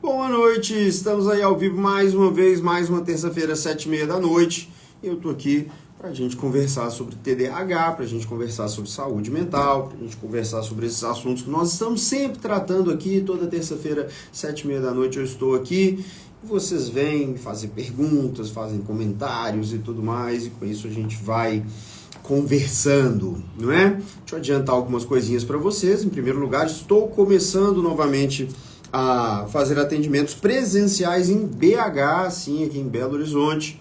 Boa noite, estamos aí ao vivo mais uma vez, mais uma terça-feira, 7h30 da noite. Eu tô aqui pra gente conversar sobre TDAH, pra gente conversar sobre saúde mental, pra gente conversar sobre esses assuntos que nós estamos sempre tratando aqui. Toda terça-feira, 7h30 da noite eu estou aqui. Vocês vêm fazer perguntas, fazem comentários e tudo mais, e com isso a gente vai conversando, não é? Deixa eu adiantar algumas coisinhas para vocês. Em primeiro lugar, estou começando novamente a fazer atendimentos presenciais em BH, sim, aqui em Belo Horizonte.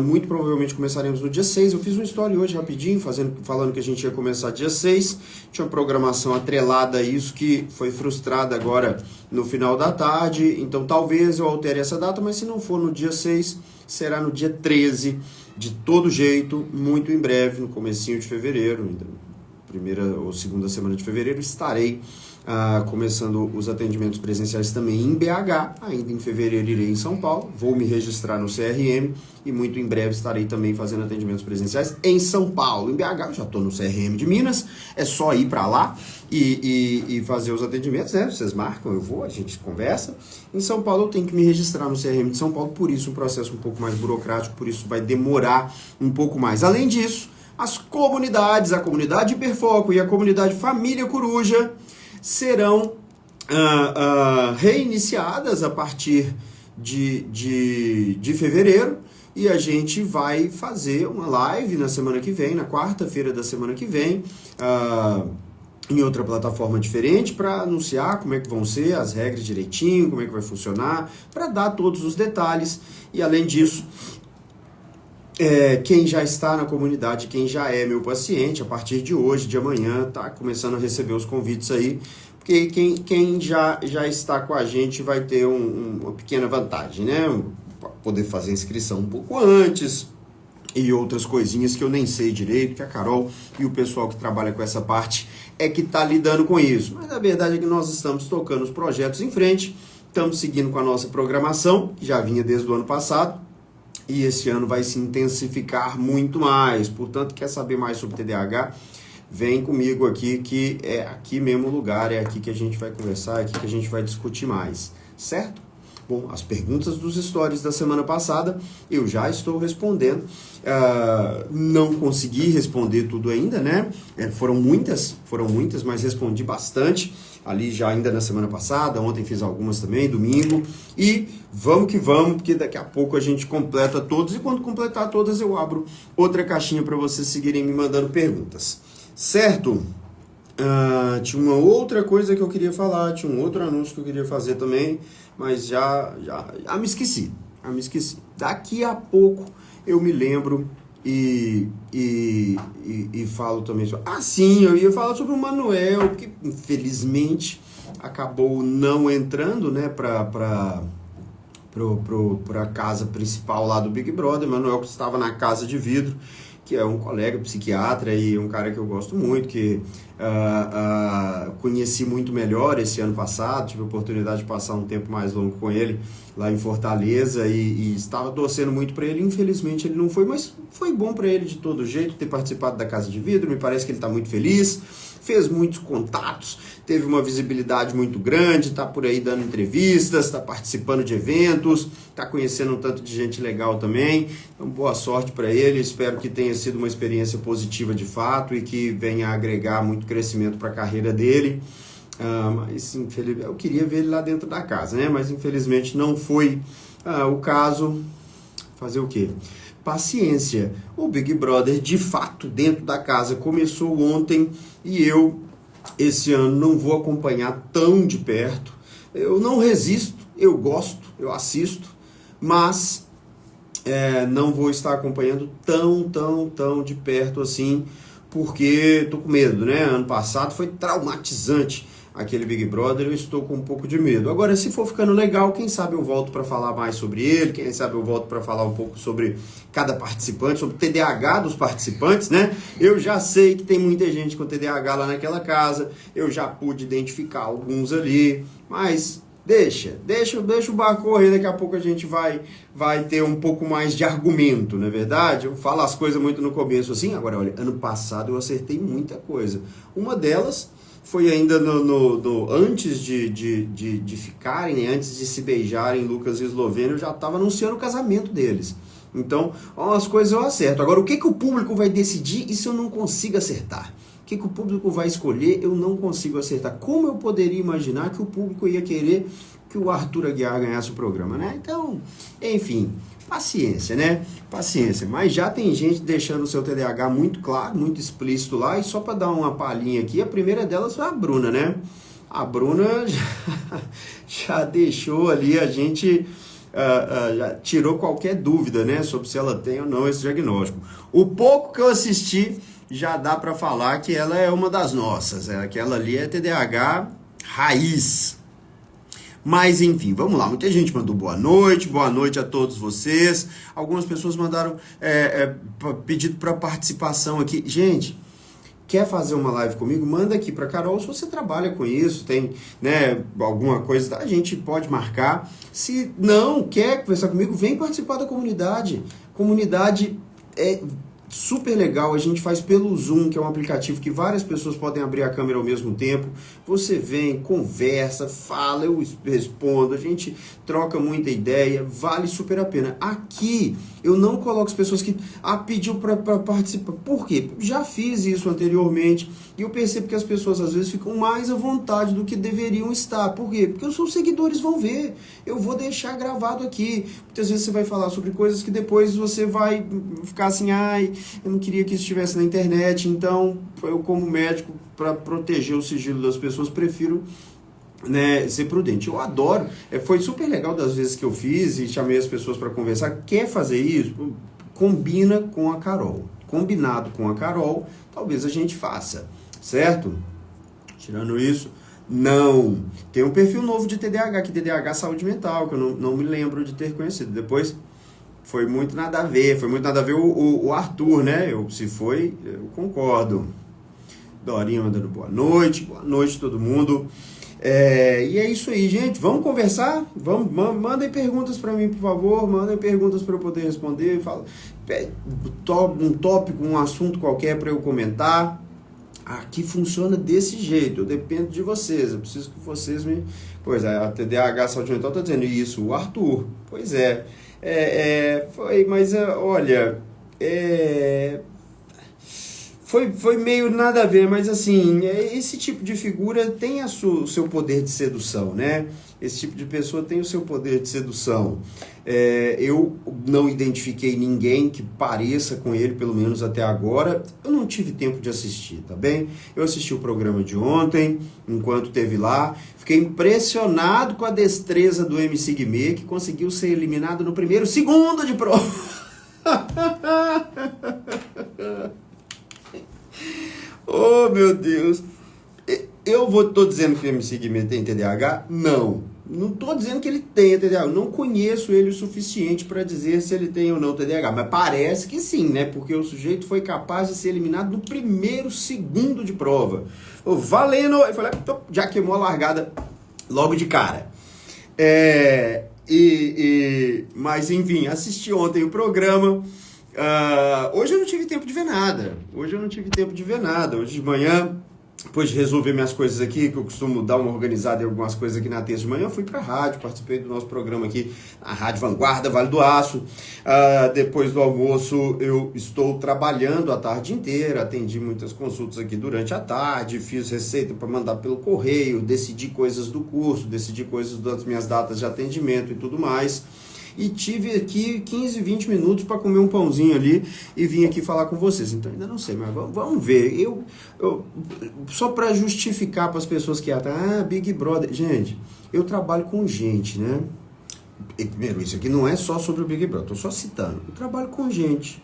Muito provavelmente começaremos no dia 6. Eu fiz uma story hoje rapidinho, falando que a gente ia começar dia 6. Tinha uma programação atrelada a isso que foi frustrada agora no final da tarde. Então talvez eu altere essa data, mas se não for no dia 6, será no dia 13. De todo jeito, muito em breve, no comecinho de fevereiro, então, primeira ou segunda semana de fevereiro, estarei começando os atendimentos presenciais também em BH. Ainda em fevereiro irei em São Paulo, vou me registrar no CRM e muito em breve estarei também fazendo atendimentos presenciais em São Paulo. Em BH eu já estou no CRM de Minas, é só ir para lá e fazer os atendimentos, né? Vocês marcam, eu vou, a gente conversa. Em São Paulo eu tenho que me registrar no CRM de São Paulo, por isso um processo um pouco mais burocrático, por isso vai demorar um pouco mais. Além disso, as comunidades, a comunidade Hiperfoco e a comunidade Família Coruja serão reiniciadas a partir de fevereiro, e a gente vai fazer uma live na semana que vem, na quarta-feira da semana que vem, em outra plataforma diferente, para anunciar como é que vão ser as regras direitinho, como é que vai funcionar, para dar todos os detalhes. E além disso, quem já está na comunidade, quem já é meu paciente, a partir de hoje, de amanhã, tá começando a receber os convites aí, porque quem já está com a gente vai ter uma pequena vantagem, né? Poder fazer inscrição um pouco antes e outras coisinhas que eu nem sei direito, que a Carol e o pessoal que trabalha com essa parte é que está lidando com isso. Mas a verdade é que nós estamos tocando os projetos em frente, estamos seguindo com a nossa programação, que já vinha desde o ano passado, e esse ano vai se intensificar muito mais. Portanto, quer saber mais sobre TDAH? Vem comigo aqui, que é aqui mesmo o lugar, é aqui que a gente vai conversar, é aqui que a gente vai discutir mais, certo? Bom, as perguntas dos stories da semana passada eu já estou respondendo. Não consegui responder tudo ainda, né? Foram muitas, mas respondi bastante ali já ainda na semana passada. Ontem fiz algumas também, domingo. E vamos que vamos, porque daqui a pouco a gente completa todas. E quando completar todas, eu abro outra caixinha para vocês seguirem me mandando perguntas. Certo? Tinha uma outra coisa que eu queria falar, tinha um outro anúncio que eu queria fazer também, mas já me esqueci. Daqui a pouco eu me lembro e falo também sobre... sim, eu ia falar sobre o Manuel, que infelizmente acabou não entrando, né, para a casa principal lá do Big Brother. Manuel, que estava na Casa de Vidro, que é um colega psiquiatra e um cara que eu gosto muito, que conheci muito melhor esse ano passado, tive a oportunidade de passar um tempo mais longo com ele lá em Fortaleza e estava torcendo muito para ele. Infelizmente ele não foi, mas foi bom para ele de todo jeito ter participado da Casa de Vidro. Me parece que ele está muito feliz, fez muitos contatos, teve uma visibilidade muito grande, está por aí dando entrevistas, está participando de eventos, está conhecendo um tanto de gente legal também. Então, boa sorte para ele, espero que tenha sido uma experiência positiva de fato e que venha a agregar muito crescimento para a carreira dele. Mas infelizmente, eu queria ver ele lá dentro da casa, né? Mas infelizmente não foi o caso. Fazer o quê? Paciência. O Big Brother, de fato, dentro da casa, começou ontem e eu, esse ano, não vou acompanhar tão de perto. Eu não resisto, eu gosto, eu assisto, mas não vou estar acompanhando tão de perto assim, porque tô com medo, né? Ano passado foi traumatizante aquele Big Brother, eu estou com um pouco de medo. Agora, se for ficando legal, quem sabe eu volto para falar mais sobre ele, quem sabe eu volto para falar um pouco sobre cada participante, sobre o TDAH dos participantes, né? Eu já sei que tem muita gente com TDAH lá naquela casa, eu já pude identificar alguns ali, mas deixa o barco correr, daqui a pouco a gente vai ter um pouco mais de argumento, não é verdade? Eu falo as coisas muito no começo assim. Agora, olha, ano passado eu acertei muita coisa. Uma delas foi ainda antes de ficarem, né, antes de se beijarem, Lucas e Eslovênia, eu já estava anunciando o casamento deles. Então, umas coisas eu acerto. Agora, o que o público vai decidir, isso eu não consigo acertar. O que o público vai escolher, eu não consigo acertar. Como eu poderia imaginar que o público ia querer que o Arthur Aguiar ganhasse o programa, né? Então, enfim, paciência, né? Paciência. Mas já tem gente deixando o seu TDAH muito claro, muito explícito lá. E só para dar uma palhinha aqui, a primeira delas foi a Bruna, né? A Bruna já deixou ali a gente... já tirou qualquer dúvida, né, sobre se ela tem ou não esse diagnóstico. O pouco que eu assisti já dá para falar que ela é uma das nossas, aquela ali é TDAH raiz. Mas enfim, vamos lá, muita gente mandou boa noite a todos vocês. Algumas pessoas mandaram pedido para participação aqui. Gente, quer fazer uma live comigo? Manda aqui para Carol, se você trabalha com isso, tem, né, alguma coisa, a gente pode marcar. Se não quer conversar comigo, vem participar da comunidade. Comunidade é super legal, a gente faz pelo Zoom, que é um aplicativo que várias pessoas podem abrir a câmera ao mesmo tempo. Você vem, conversa, fala, eu respondo, a gente troca muita ideia, vale super a pena. Aqui eu não coloco as pessoas que pediu para participar. Por quê? Já fiz isso anteriormente e eu percebo que as pessoas às vezes ficam mais à vontade do que deveriam estar. Por quê? Porque os seus seguidores vão ver. Eu vou deixar gravado aqui. Muitas vezes você vai falar sobre coisas que depois você vai ficar assim, ai, eu não queria que isso estivesse na internet, então eu como médico, para proteger o sigilo das pessoas, prefiro, né, ser prudente. Eu adoro, foi super legal das vezes que eu fiz e chamei as pessoas para conversar. Quer fazer isso? Combina com a Carol. Combinado com a Carol, talvez a gente faça, certo? Tirando isso, não. Tem um perfil novo de TDAH, que TDAH Saúde Mental, que eu não me lembro de ter conhecido. Depois foi muito nada a ver, o Arthur, né? Eu concordo. Dorinha mandando boa noite todo mundo. E é isso aí, gente. Vamos conversar? Mandem perguntas para mim, por favor. Mandem perguntas para eu poder responder. Um tópico, um assunto qualquer para eu comentar. Aqui funciona desse jeito. Eu dependo de vocês. Eu preciso que vocês me... Pois é, a TDAH Saúde Mental está dizendo isso. O Arthur. Pois é. Mas olha... Foi meio nada a ver, mas assim, esse tipo de figura tem o seu poder de sedução, né? Esse tipo de pessoa tem o seu poder de sedução. Eu não identifiquei ninguém que pareça com ele, pelo menos até agora. Eu não tive tempo de assistir, tá bem? Eu assisti o programa de ontem, enquanto esteve lá. Fiquei impressionado com a destreza do MC Guimê, que conseguiu ser eliminado no primeiro segundo de prova. Oh, meu Deus. Tô dizendo que o MC Guimê tem TDAH? Não tô dizendo que ele tem TDAH. Eu não conheço ele o suficiente para dizer se ele tem ou não TDAH. Mas parece que sim, né? Porque o sujeito foi capaz de ser eliminado no primeiro segundo de prova. Valendo! Eu falei, já queimou a largada logo de cara. Mas enfim, assisti ontem o programa. Hoje eu não tive tempo de ver nada. Hoje de manhã, depois de resolver minhas coisas aqui, que eu costumo dar uma organizada em algumas coisas aqui na terça de manhã, eu fui para a rádio, participei do nosso programa aqui, a Rádio Vanguarda, Vale do Aço. Depois do almoço, eu estou trabalhando a tarde inteira, atendi muitas consultas aqui durante a tarde, fiz receita para mandar pelo correio, decidi coisas do curso, decidi coisas das minhas datas de atendimento e tudo mais. E tive aqui 15, 20 minutos para comer um pãozinho ali e vim aqui falar com vocês. Então ainda não sei, mas vamos ver. Eu só para justificar para as pessoas que Big Brother. Gente, eu trabalho com gente, né? E, primeiro, isso aqui não é só sobre o Big Brother, estou só citando. Eu trabalho com gente,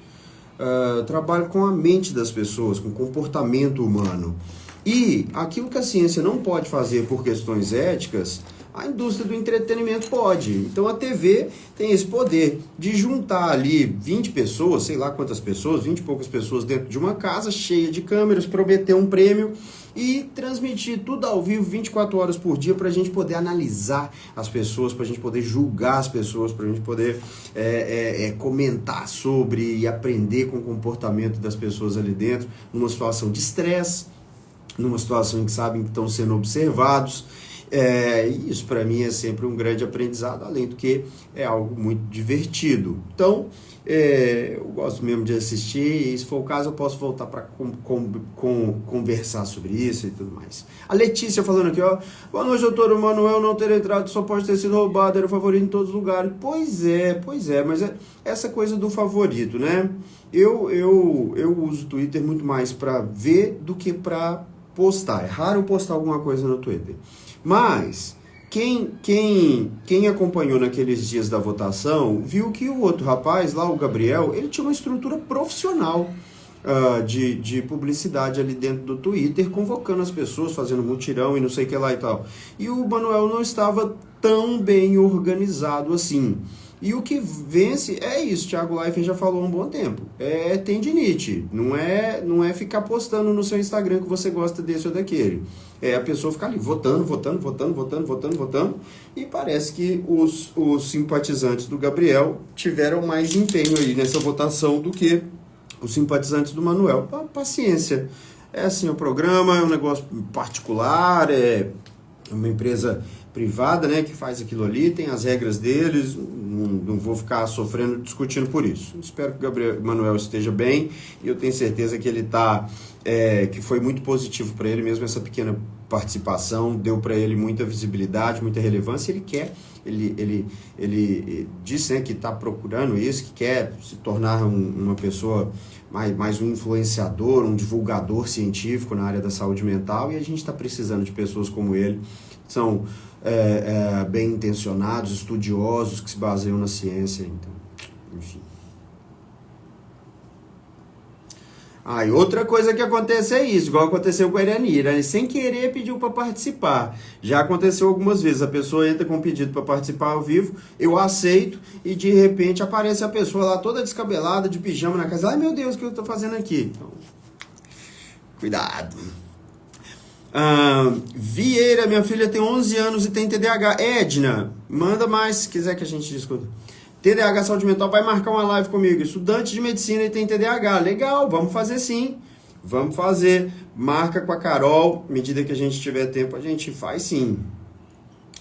trabalho com a mente das pessoas, com o comportamento humano. E aquilo que a ciência não pode fazer por questões éticas, a indústria do entretenimento pode. Então a TV tem esse poder de juntar ali 20 pessoas, sei lá quantas pessoas, 20 e poucas pessoas dentro de uma casa cheia de câmeras, prometer um prêmio e transmitir tudo ao vivo 24 horas por dia para a gente poder analisar as pessoas, para a gente poder julgar as pessoas, para a gente poder comentar sobre e aprender com o comportamento das pessoas ali dentro, numa situação de estresse, numa situação em que sabem que estão sendo observados. E isso para mim é sempre um grande aprendizado, além do que é algo muito divertido. Então, eu gosto mesmo de assistir, e se for o caso eu posso voltar para conversar sobre isso e tudo mais. A Letícia falando aqui, ó, boa noite, doutor, o Manuel não ter entrado só pode ter sido roubado, era o favorito em todos os lugares. Pois é, mas é essa coisa do favorito, né? Eu uso o Twitter muito mais para ver do que para postar. É raro postar alguma coisa no Twitter. Mas quem acompanhou naqueles dias da votação viu que o outro rapaz lá, o Gabriel, ele tinha uma estrutura profissional de publicidade ali dentro do Twitter, convocando as pessoas, fazendo mutirão e não sei o que lá e tal. E o Manuel não estava tão bem organizado assim. E o que vence é isso, Thiago Leifert já falou há um bom tempo, é tendinite, não é ficar postando no seu Instagram que você gosta desse ou daquele, é a pessoa ficar ali votando, e parece que os simpatizantes do Gabriel tiveram mais empenho aí nessa votação do que os simpatizantes do Manuel. Paciência, é assim o programa, é um negócio particular, é uma empresa privada, né, que faz aquilo ali, tem as regras deles, não vou ficar sofrendo, discutindo por isso. Espero que o Manuel esteja bem, e eu tenho certeza que ele que foi muito positivo para ele, mesmo essa pequena participação, deu para ele muita visibilidade, muita relevância, ele disse, né, que está procurando isso, que quer se tornar uma pessoa mais um influenciador, um divulgador científico na área da saúde mental, e a gente está precisando de pessoas como ele, que são bem intencionados, estudiosos, que se baseiam na ciência, então, enfim. E outra coisa que acontece é isso, igual aconteceu com a Iranira, né? Sem querer pediu para participar. Já aconteceu algumas vezes, a pessoa entra com um pedido para participar ao vivo, eu aceito, e de repente aparece a pessoa lá toda descabelada, de pijama na casa. Ai meu Deus, o que eu estou fazendo aqui? Então, cuidado. Vieira, minha filha tem 11 anos e tem TDAH. Edna, manda mais se quiser que a gente discuta. TDAH Saúde Mental, vai marcar uma live comigo. Estudante de medicina e tem TDAH. Legal, vamos fazer sim. Vamos fazer. Marca com a Carol. À medida que a gente tiver tempo, a gente faz sim.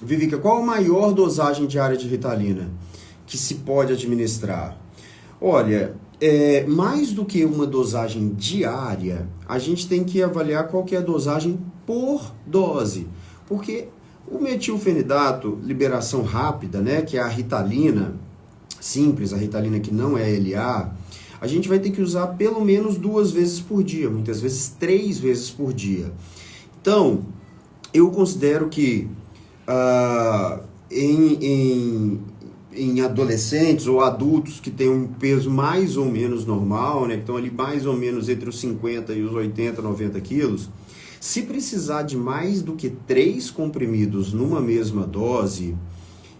Vivica, qual a maior dosagem diária de Ritalina que se pode administrar? Olha, mais do que uma dosagem diária, a gente tem que avaliar qual que é a dosagem por dose. Porque o metilfenidato, liberação rápida, né, que é a Ritalina simples, a Ritalina que não é LA, a gente vai ter que usar pelo menos 2 vezes por dia, muitas vezes 3 vezes por dia. Então, eu considero que em adolescentes ou adultos que têm um peso mais ou menos normal, né, que estão ali mais ou menos entre os 50 e os 80, 90 quilos, se precisar de mais do que 3 comprimidos numa mesma dose,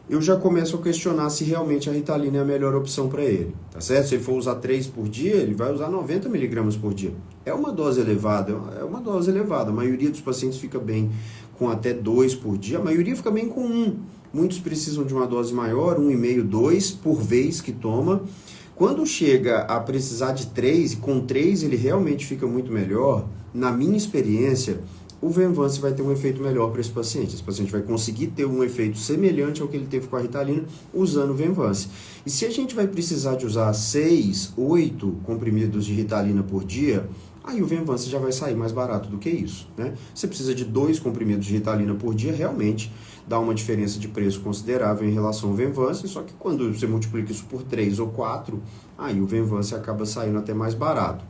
eu já começo a questionar se realmente a Ritalina é a melhor opção para ele, tá certo? Se ele for usar 3 por dia, ele vai usar 90 miligramas por dia. É uma dose elevada, A maioria dos pacientes fica bem com até 2 por dia, a maioria fica bem com 1. Muitos precisam de uma dose maior, 1,5, 2 por vez que toma. Quando chega a precisar de 3, com 3 ele realmente fica muito melhor, na minha experiência, o Venvance vai ter um efeito melhor para esse paciente. Esse paciente vai conseguir ter um efeito semelhante ao que ele teve com a Ritalina usando o Venvance. E se a gente vai precisar de usar 6, 8 comprimidos de Ritalina por dia, aí o Venvance já vai sair mais barato do que isso, né? Você precisa de 2 comprimidos de Ritalina por dia, realmente dá uma diferença de preço considerável em relação ao Venvance, só que quando você multiplica isso por 3 ou 4, aí o Venvance acaba saindo até mais barato.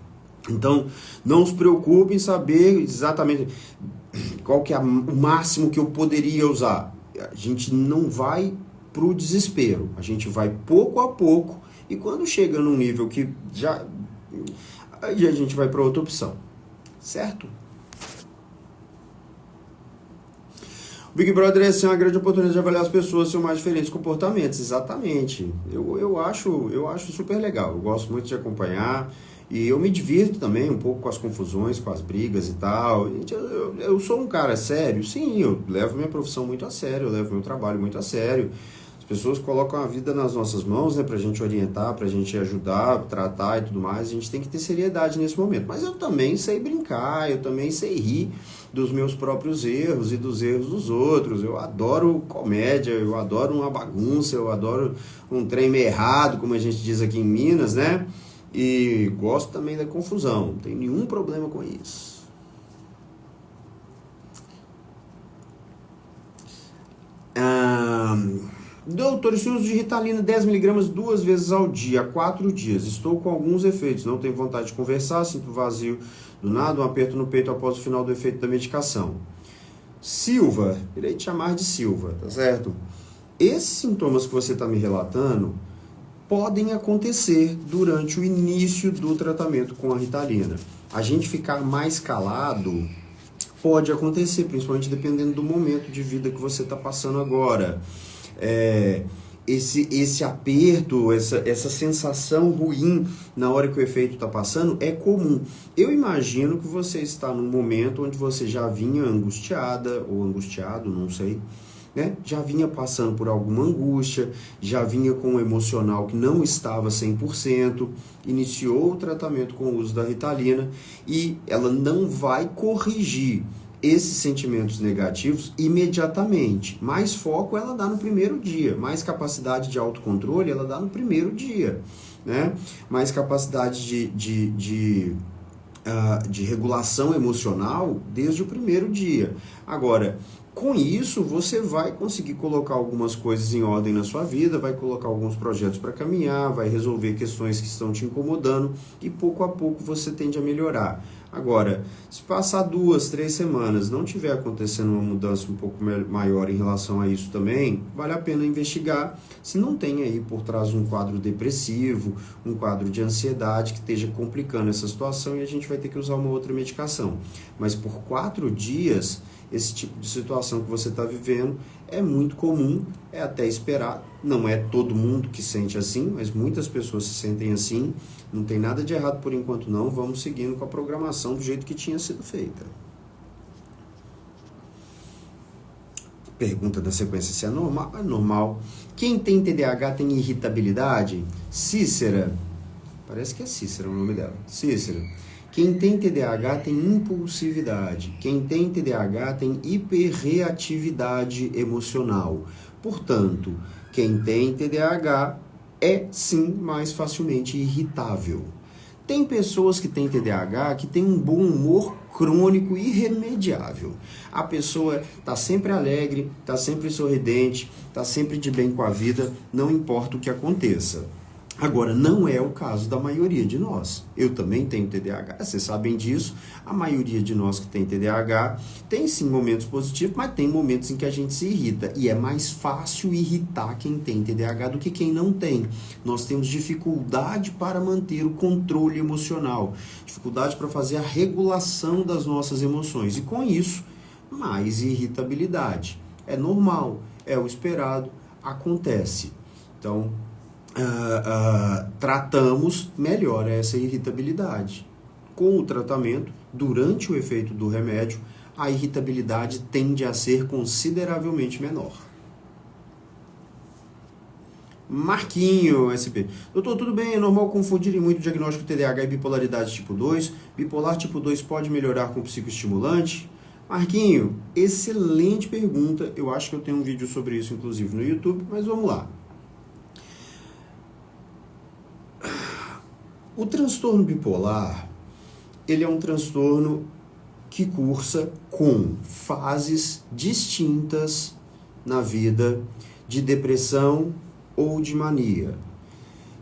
Então, não se preocupe em saber exatamente qual que é o máximo que eu poderia usar. A gente não vai para o desespero, a gente vai pouco a pouco, e quando chega num nível que já... aí a gente vai para outra opção, certo? O Big Brother é assim, uma grande oportunidade de avaliar as pessoas seus mais diferentes comportamentos, exatamente. Eu acho super legal, eu gosto muito de acompanhar. E eu me divirto também um pouco com as confusões, com as brigas e tal. Eu sou um cara sério, sim, eu levo minha profissão muito a sério, eu levo meu trabalho muito a sério. As pessoas colocam a vida nas nossas mãos, né, pra gente orientar, pra gente ajudar, tratar e tudo mais. A gente tem que ter seriedade nesse momento. Mas eu também sei brincar, eu também sei rir dos meus próprios erros e dos erros dos outros. Eu adoro comédia, eu adoro uma bagunça, eu adoro um trem meio errado, como a gente diz aqui em Minas, né? E gosto também da confusão, não tem nenhum problema com isso. Doutor, eu uso de Ritalina 10mg 2 vezes ao dia, há 4 dias. Estou com alguns efeitos, não tenho vontade de conversar, sinto vazio do nada, um aperto no peito após o final do efeito da medicação. Silva, irei te chamar de Silva, tá certo? Esses sintomas que você está me relatando podem acontecer durante o início do tratamento com a Ritalina. A gente ficar mais calado pode acontecer, principalmente dependendo do momento de vida que você está passando agora. Esse aperto, essa sensação ruim na hora que o efeito está passando é comum. Eu imagino que você está num momento onde você já vinha angustiada ou angustiado, não sei, né? Já vinha passando por alguma angústia, já vinha com um emocional que não estava 100%, iniciou o tratamento com o uso da Ritalina e ela não vai corrigir esses sentimentos negativos imediatamente. Mais foco ela dá no primeiro dia, mais capacidade de autocontrole ela dá no primeiro dia, né? Mais capacidade de regulação emocional desde o primeiro dia. Agora, com isso, você vai conseguir colocar algumas coisas em ordem na sua vida, vai colocar alguns projetos para caminhar, vai resolver questões que estão te incomodando e pouco a pouco você tende a melhorar. Agora, se passar 2, 3 semanas não tiver acontecendo uma mudança um pouco maior em relação a isso também, vale a pena investigar se não tem aí por trás um quadro depressivo, um quadro de ansiedade que esteja complicando essa situação e a gente vai ter que usar uma outra medicação. Mas por 4 dias, esse tipo de situação que você está vivendo é muito comum, é até esperado. Não é todo mundo que sente assim, mas muitas pessoas se sentem assim. Não tem nada de errado por enquanto não, vamos seguindo com a programação do jeito que tinha sido feita. Pergunta da sequência se é normal. É normal. Quem tem TDAH tem irritabilidade? Cícera. Parece que é Cícera o nome dela. Cícera. Quem tem TDAH tem impulsividade. Quem tem TDAH tem hiperreatividade emocional. Portanto, quem tem TDAH é sim mais facilmente irritável. Tem pessoas que têm TDAH que têm um bom humor crônico irremediável. A pessoa está sempre alegre, está sempre sorridente, está sempre de bem com a vida, não importa o que aconteça. Agora, não é o caso da maioria de nós. Eu também tenho TDAH, vocês sabem disso. A maioria de nós que tem TDAH tem sim momentos positivos, mas tem momentos em que a gente se irrita. E é mais fácil irritar quem tem TDAH do que quem não tem. Nós temos dificuldade para manter o controle emocional, dificuldade para fazer a regulação das nossas emoções. E com isso, mais irritabilidade. É normal, é o esperado, acontece. Então, tratamos melhor essa irritabilidade. Com o tratamento, durante o efeito do remédio, a irritabilidade tende a ser consideravelmente menor. Marquinho, SP. Doutor, tudo bem? É normal confundirem muito o diagnóstico de TDAH e bipolaridade tipo 2? Bipolar tipo 2 pode melhorar com psicoestimulante? Marquinho, excelente pergunta. Eu acho que eu tenho um vídeo sobre isso, inclusive, no YouTube, mas vamos lá. O transtorno bipolar, ele é um transtorno que cursa com fases distintas na vida de depressão ou de mania.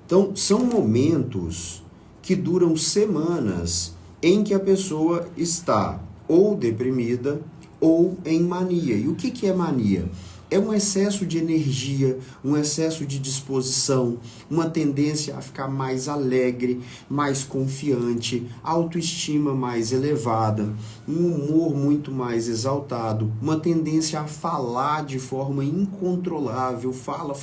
Então, são momentos que duram semanas em que a pessoa está ou deprimida ou em mania. E o que é mania? É um excesso de energia, um excesso de disposição, uma tendência a ficar mais alegre, mais confiante, autoestima mais elevada, um humor muito mais exaltado, uma tendência a falar de forma incontrolável, fala,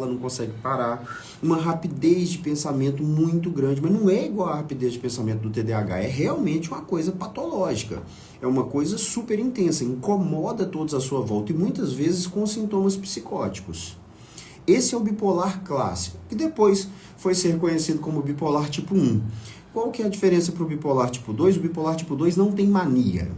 não consegue parar, uma rapidez de pensamento muito grande, mas não é igual à rapidez de pensamento do TDAH, é realmente uma coisa patológica. É uma coisa super intensa, incomoda todos à sua volta e muitas vezes com sintomas psicóticos. Esse é o bipolar clássico, que depois foi ser conhecido como bipolar tipo 1. Qual que é a diferença para o bipolar tipo 2? O bipolar tipo 2 não tem mania.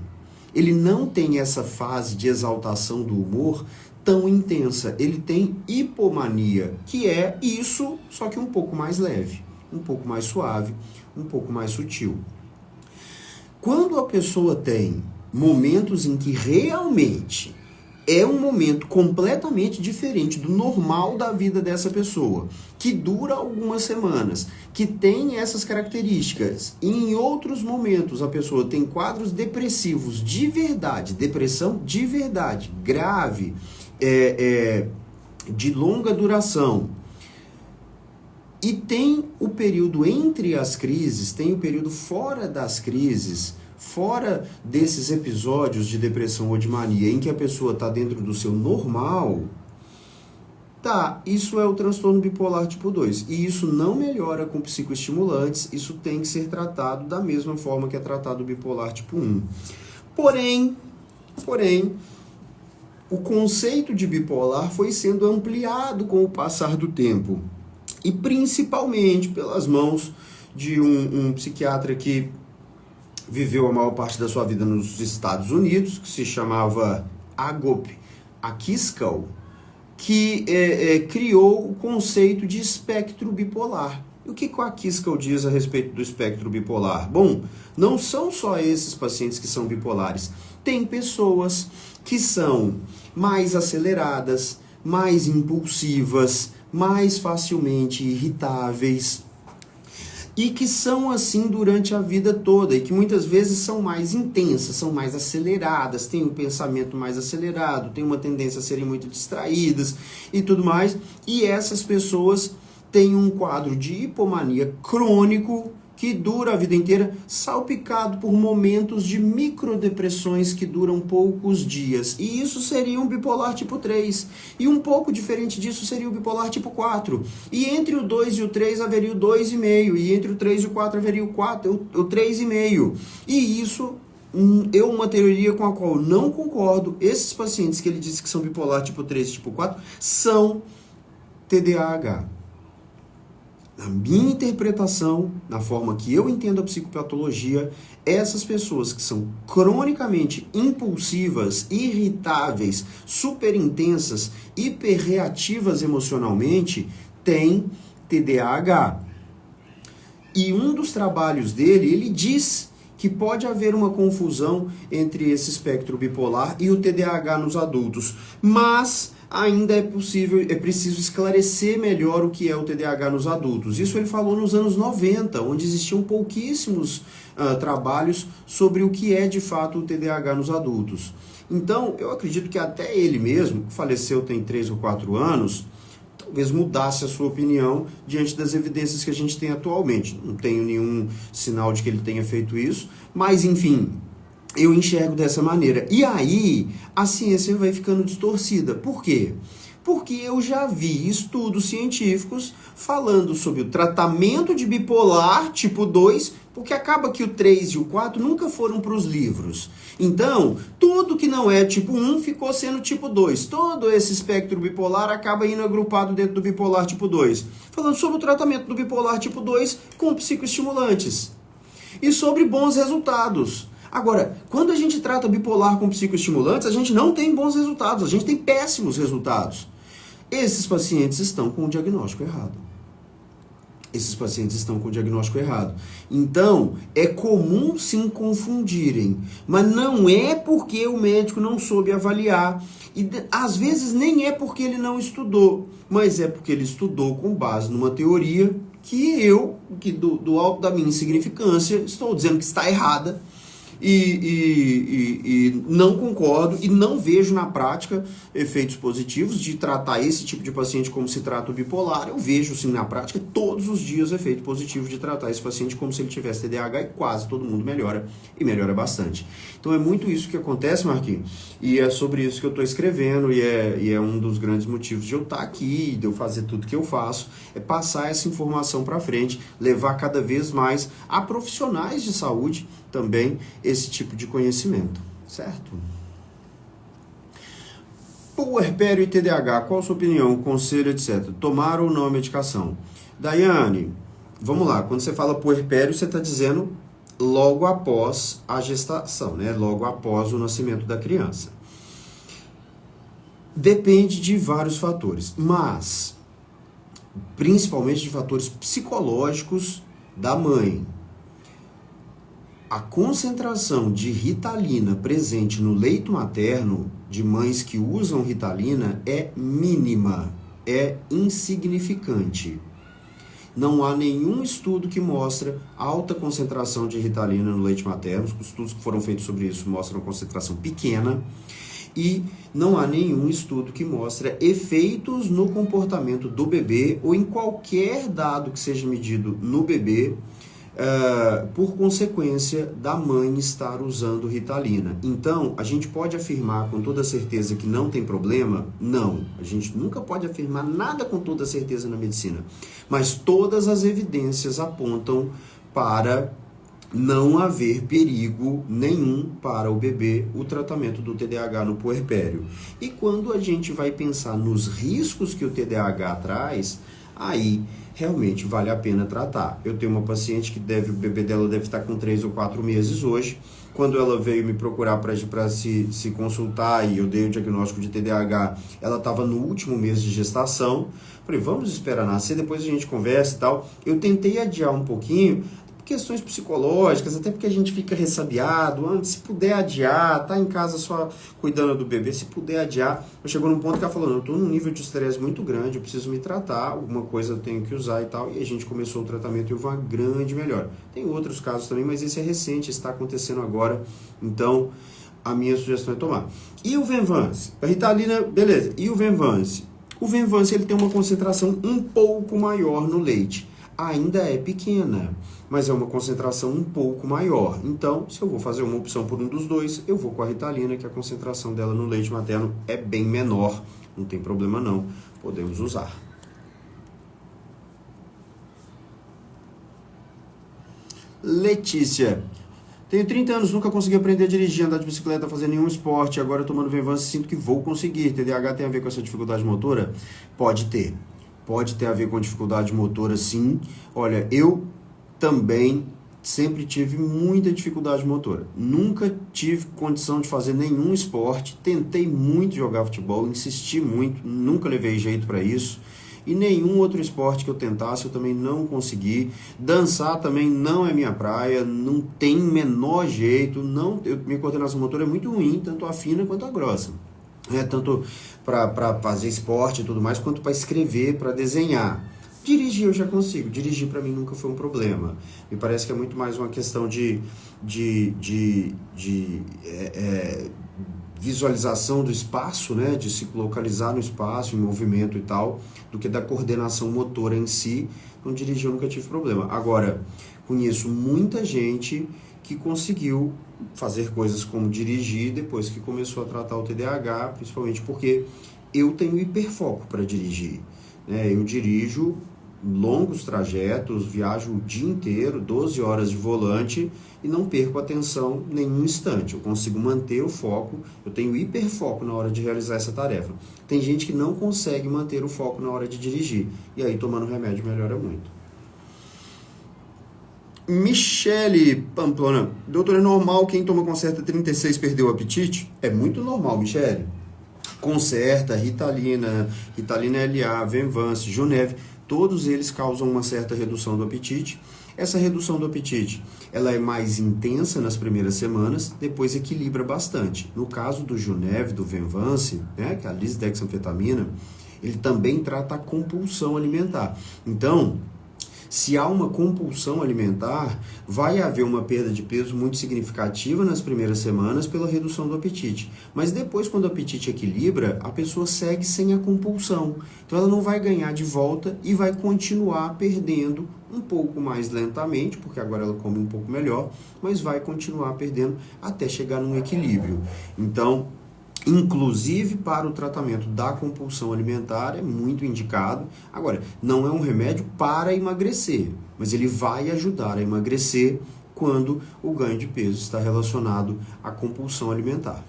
Ele não tem essa fase de exaltação do humor tão intensa. Ele tem hipomania, que é isso, só que um pouco mais leve, um pouco mais suave, um pouco mais sutil. Quando a pessoa tem momentos em que realmente é um momento completamente diferente do normal da vida dessa pessoa, que dura algumas semanas, que tem essas características, e em outros momentos a pessoa tem quadros depressivos de verdade, depressão de verdade, grave, de longa duração, e tem o período entre as crises, tem o período fora das crises, fora desses episódios de depressão ou de mania em que a pessoa está dentro do seu normal, isso é o transtorno bipolar tipo 2. E isso não melhora com psicoestimulantes, isso tem que ser tratado da mesma forma que é tratado o bipolar tipo 1. Porém, o conceito de bipolar foi sendo ampliado com o passar do tempo. E principalmente pelas mãos de um psiquiatra que viveu a maior parte da sua vida nos Estados Unidos, que se chamava Agop Akiskal, que criou o conceito de espectro bipolar. E o que o Akiskal diz a respeito do espectro bipolar? Bom, não são só esses pacientes que são bipolares. Tem pessoas que são mais aceleradas, mais impulsivas, mais facilmente irritáveis, e que são assim durante a vida toda, e que muitas vezes são mais intensas, são mais aceleradas, têm um pensamento mais acelerado, têm uma tendência a serem muito distraídas e tudo mais, e essas pessoas têm um quadro de hipomania crônico que dura a vida inteira, salpicado por momentos de microdepressões que duram poucos dias. E isso seria um bipolar tipo 3. E um pouco diferente disso seria o bipolar tipo 4. E entre o 2 e o 3 haveria o 2,5. E entre o 3 e o 4 haveria o 3,5. E isso é uma teoria com a qual eu não concordo. Esses pacientes que ele disse que são bipolar tipo 3 e tipo 4 são TDAH. Na minha interpretação, na forma que eu entendo a psicopatologia, essas pessoas que são cronicamente impulsivas, irritáveis, super intensas, hiperreativas emocionalmente, têm TDAH. E um dos trabalhos dele, ele diz que pode haver uma confusão entre esse espectro bipolar e o TDAH nos adultos, mas ainda é preciso esclarecer melhor o que é o TDAH nos adultos. Isso ele falou nos anos 90, onde existiam pouquíssimos trabalhos sobre o que é de fato o TDAH nos adultos. Então, eu acredito que até ele mesmo, que faleceu tem 3 ou 4 anos, talvez mudasse a sua opinião diante das evidências que a gente tem atualmente. Não tenho nenhum sinal de que ele tenha feito isso, mas enfim, eu enxergo dessa maneira. E aí, a ciência vai ficando distorcida. Por quê? Porque eu já vi estudos científicos falando sobre o tratamento de bipolar tipo 2, porque acaba que o 3 e o 4 nunca foram para os livros. Então, tudo que não é tipo 1 ficou sendo tipo 2. Todo esse espectro bipolar acaba indo agrupado dentro do bipolar tipo 2. Falando sobre o tratamento do bipolar tipo 2 com psicoestimulantes. E sobre bons resultados. Agora, quando a gente trata bipolar com psicoestimulantes, a gente não tem bons resultados, a gente tem péssimos resultados. Esses pacientes estão com o diagnóstico errado. Então, é comum sim confundirem, mas não é porque o médico não soube avaliar. E às vezes nem é porque ele não estudou, mas é porque ele estudou com base numa teoria que do alto da minha insignificância, estou dizendo que está errada. E não concordo e não vejo na prática efeitos positivos de tratar esse tipo de paciente como se trata o bipolar. Eu vejo sim na prática todos os dias efeito positivo de tratar esse paciente como se ele tivesse TDAH e quase todo mundo melhora e melhora bastante. Então é muito isso que acontece, Marquinhos, e é sobre isso que eu estou escrevendo e é um dos grandes motivos de eu estar aqui, de eu fazer tudo que eu faço, é passar essa informação para frente, levar cada vez mais a profissionais de saúde também esse tipo de conhecimento, certo? Puerpério e TDAH, qual a sua opinião, conselho, etc? Tomar ou não a medicação? Daiane, vamos lá, quando você fala puerpério, você está dizendo logo após a gestação, né? Logo após o nascimento da criança. Depende de vários fatores, mas principalmente de fatores psicológicos da mãe. A concentração de Ritalina presente no leito materno de mães que usam Ritalina é mínima, é insignificante. Não há nenhum estudo que mostra alta concentração de Ritalina no leite materno. Os estudos que foram feitos sobre isso mostram uma concentração pequena. E não há nenhum estudo que mostra efeitos no comportamento do bebê ou em qualquer dado que seja medido no bebê por consequência da mãe estar usando Ritalina. Então, a gente pode afirmar com toda certeza que não tem problema? Não. A gente nunca pode afirmar nada com toda certeza na medicina. Mas todas as evidências apontam para não haver perigo nenhum para o bebê o tratamento do TDAH no puerpério. E quando a gente vai pensar nos riscos que o TDAH traz, aí realmente vale a pena tratar. Eu tenho uma paciente que o bebê dela deve estar com 3 ou 4 meses hoje. Quando ela veio me procurar para se consultar e eu dei o diagnóstico de TDAH, ela estava no último mês de gestação. Falei, vamos esperar nascer, depois a gente conversa e tal. Eu tentei adiar um pouquinho, questões psicológicas, até porque a gente fica ressabiado, se puder adiar, tá em casa só cuidando do bebê, se puder adiar. Eu chegou num ponto que ela falou, não, eu tô num nível de estresse muito grande, eu preciso me tratar, alguma coisa eu tenho que usar e tal, e a gente começou o tratamento e houve uma grande melhora. Tem outros casos também, mas esse é recente, está acontecendo agora, então a minha sugestão é tomar. E o Venvance? A Ritalina, beleza, e o Venvance? O Venvance, ele tem uma concentração um pouco maior no leite, ainda é pequena, mas é uma concentração um pouco maior. Então, se eu vou fazer uma opção por um dos dois, eu vou com a Ritalina, que a concentração dela no leite materno é bem menor. Não tem problema não, podemos usar. Letícia, tenho 30 anos, nunca consegui aprender a dirigir, andar de bicicleta, fazer nenhum esporte. Agora, tomando Venvance, sinto que vou conseguir. TDAH tem a ver com essa dificuldade motora? Pode ter. Pode ter a ver com dificuldade motora, sim. Olha, eu também sempre tive muita dificuldade motora. Nunca tive condição de fazer nenhum esporte. Tentei muito jogar futebol, insisti muito, nunca levei jeito para isso. E nenhum outro esporte que eu tentasse eu também não consegui. Dançar também não é minha praia, não tem menor jeito. Minha coordenação motora é muito ruim, tanto a fina quanto a grossa. Tanto para fazer esporte e tudo mais, quanto para escrever, para desenhar. Dirigir eu já consigo, dirigir para mim nunca foi um problema. Me parece que é muito mais uma questão de visualização do espaço, né? De se localizar no espaço, em movimento e tal, do que da coordenação motora em si. Então dirigir eu nunca tive problema. Agora, conheço muita gente que conseguiu fazer coisas como dirigir depois que começou a tratar o TDAH, principalmente porque eu tenho hiperfoco para dirigir. Eu dirijo longos trajetos, viajo o dia inteiro, 12 horas de volante e não perco a atenção nenhum instante. Eu consigo manter o foco, eu tenho hiperfoco na hora de realizar essa tarefa. Tem gente que não consegue manter o foco na hora de dirigir e aí tomando remédio melhora muito. Michele Pamplona, doutor, é normal quem toma Concerta 36 perder o apetite? É muito normal, Michele. Concerta, Ritalina, Ritalina LA, Venvance, Juneve, todos eles causam uma certa redução do apetite. Essa redução do apetite, ela é mais intensa nas primeiras semanas, depois equilibra bastante. No caso do Juneve, do Venvance, né, que é a lisdexanfetamina, ele também trata a compulsão alimentar. Então, se há uma compulsão alimentar, vai haver uma perda de peso muito significativa nas primeiras semanas pela redução do apetite. Mas depois, quando o apetite equilibra, a pessoa segue sem a compulsão. Então ela não vai ganhar de volta e vai continuar perdendo um pouco mais lentamente, porque agora ela come um pouco melhor, mas vai continuar perdendo até chegar num equilíbrio. Então, inclusive para o tratamento da compulsão alimentar é muito indicado. Agora, não é um remédio para emagrecer, mas ele vai ajudar a emagrecer quando o ganho de peso está relacionado à compulsão alimentar.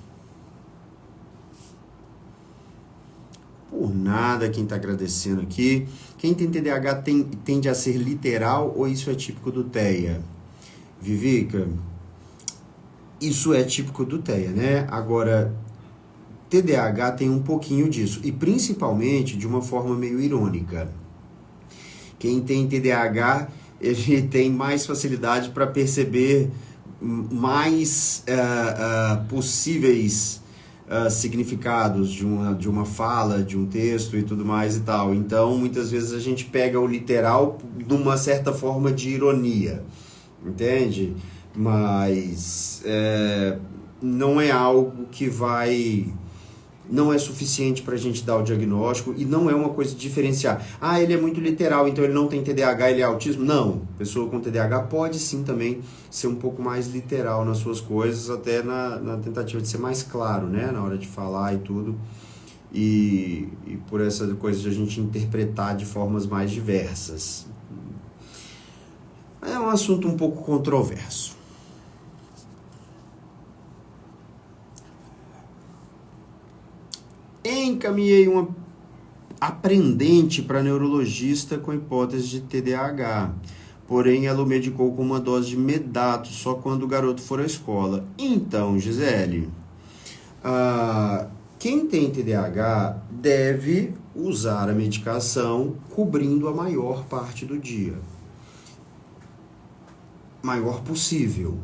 Por nada, quem está agradecendo aqui. Quem tem TDAH tende a ser literal ou isso é típico do TEA? Vivica, isso é típico do TEA, né? Agora, TDAH tem um pouquinho disso, e principalmente de uma forma meio irônica. Quem tem TDAH, ele tem mais facilidade para perceber mais possíveis significados de uma fala, de um texto e tudo mais e tal. Então, muitas vezes a gente pega o literal de uma certa forma de ironia, entende? Mas não é algo que não é suficiente para a gente dar o diagnóstico e não é uma coisa de diferenciar. Ah, ele é muito literal, então ele não tem TDAH, ele é autismo. Não, pessoa com TDAH pode sim também ser um pouco mais literal nas suas coisas, até na tentativa de ser mais claro, né, na hora de falar e tudo. E por essa coisa de a gente interpretar de formas mais diversas. É um assunto um pouco controverso. Encaminhei uma aprendente para neurologista com hipótese de TDAH. Porém, ela o medicou com uma dose de Medato só quando o garoto for à escola. Então, Gisele, quem tem TDAH deve usar a medicação cobrindo a maior parte do dia. Maior possível.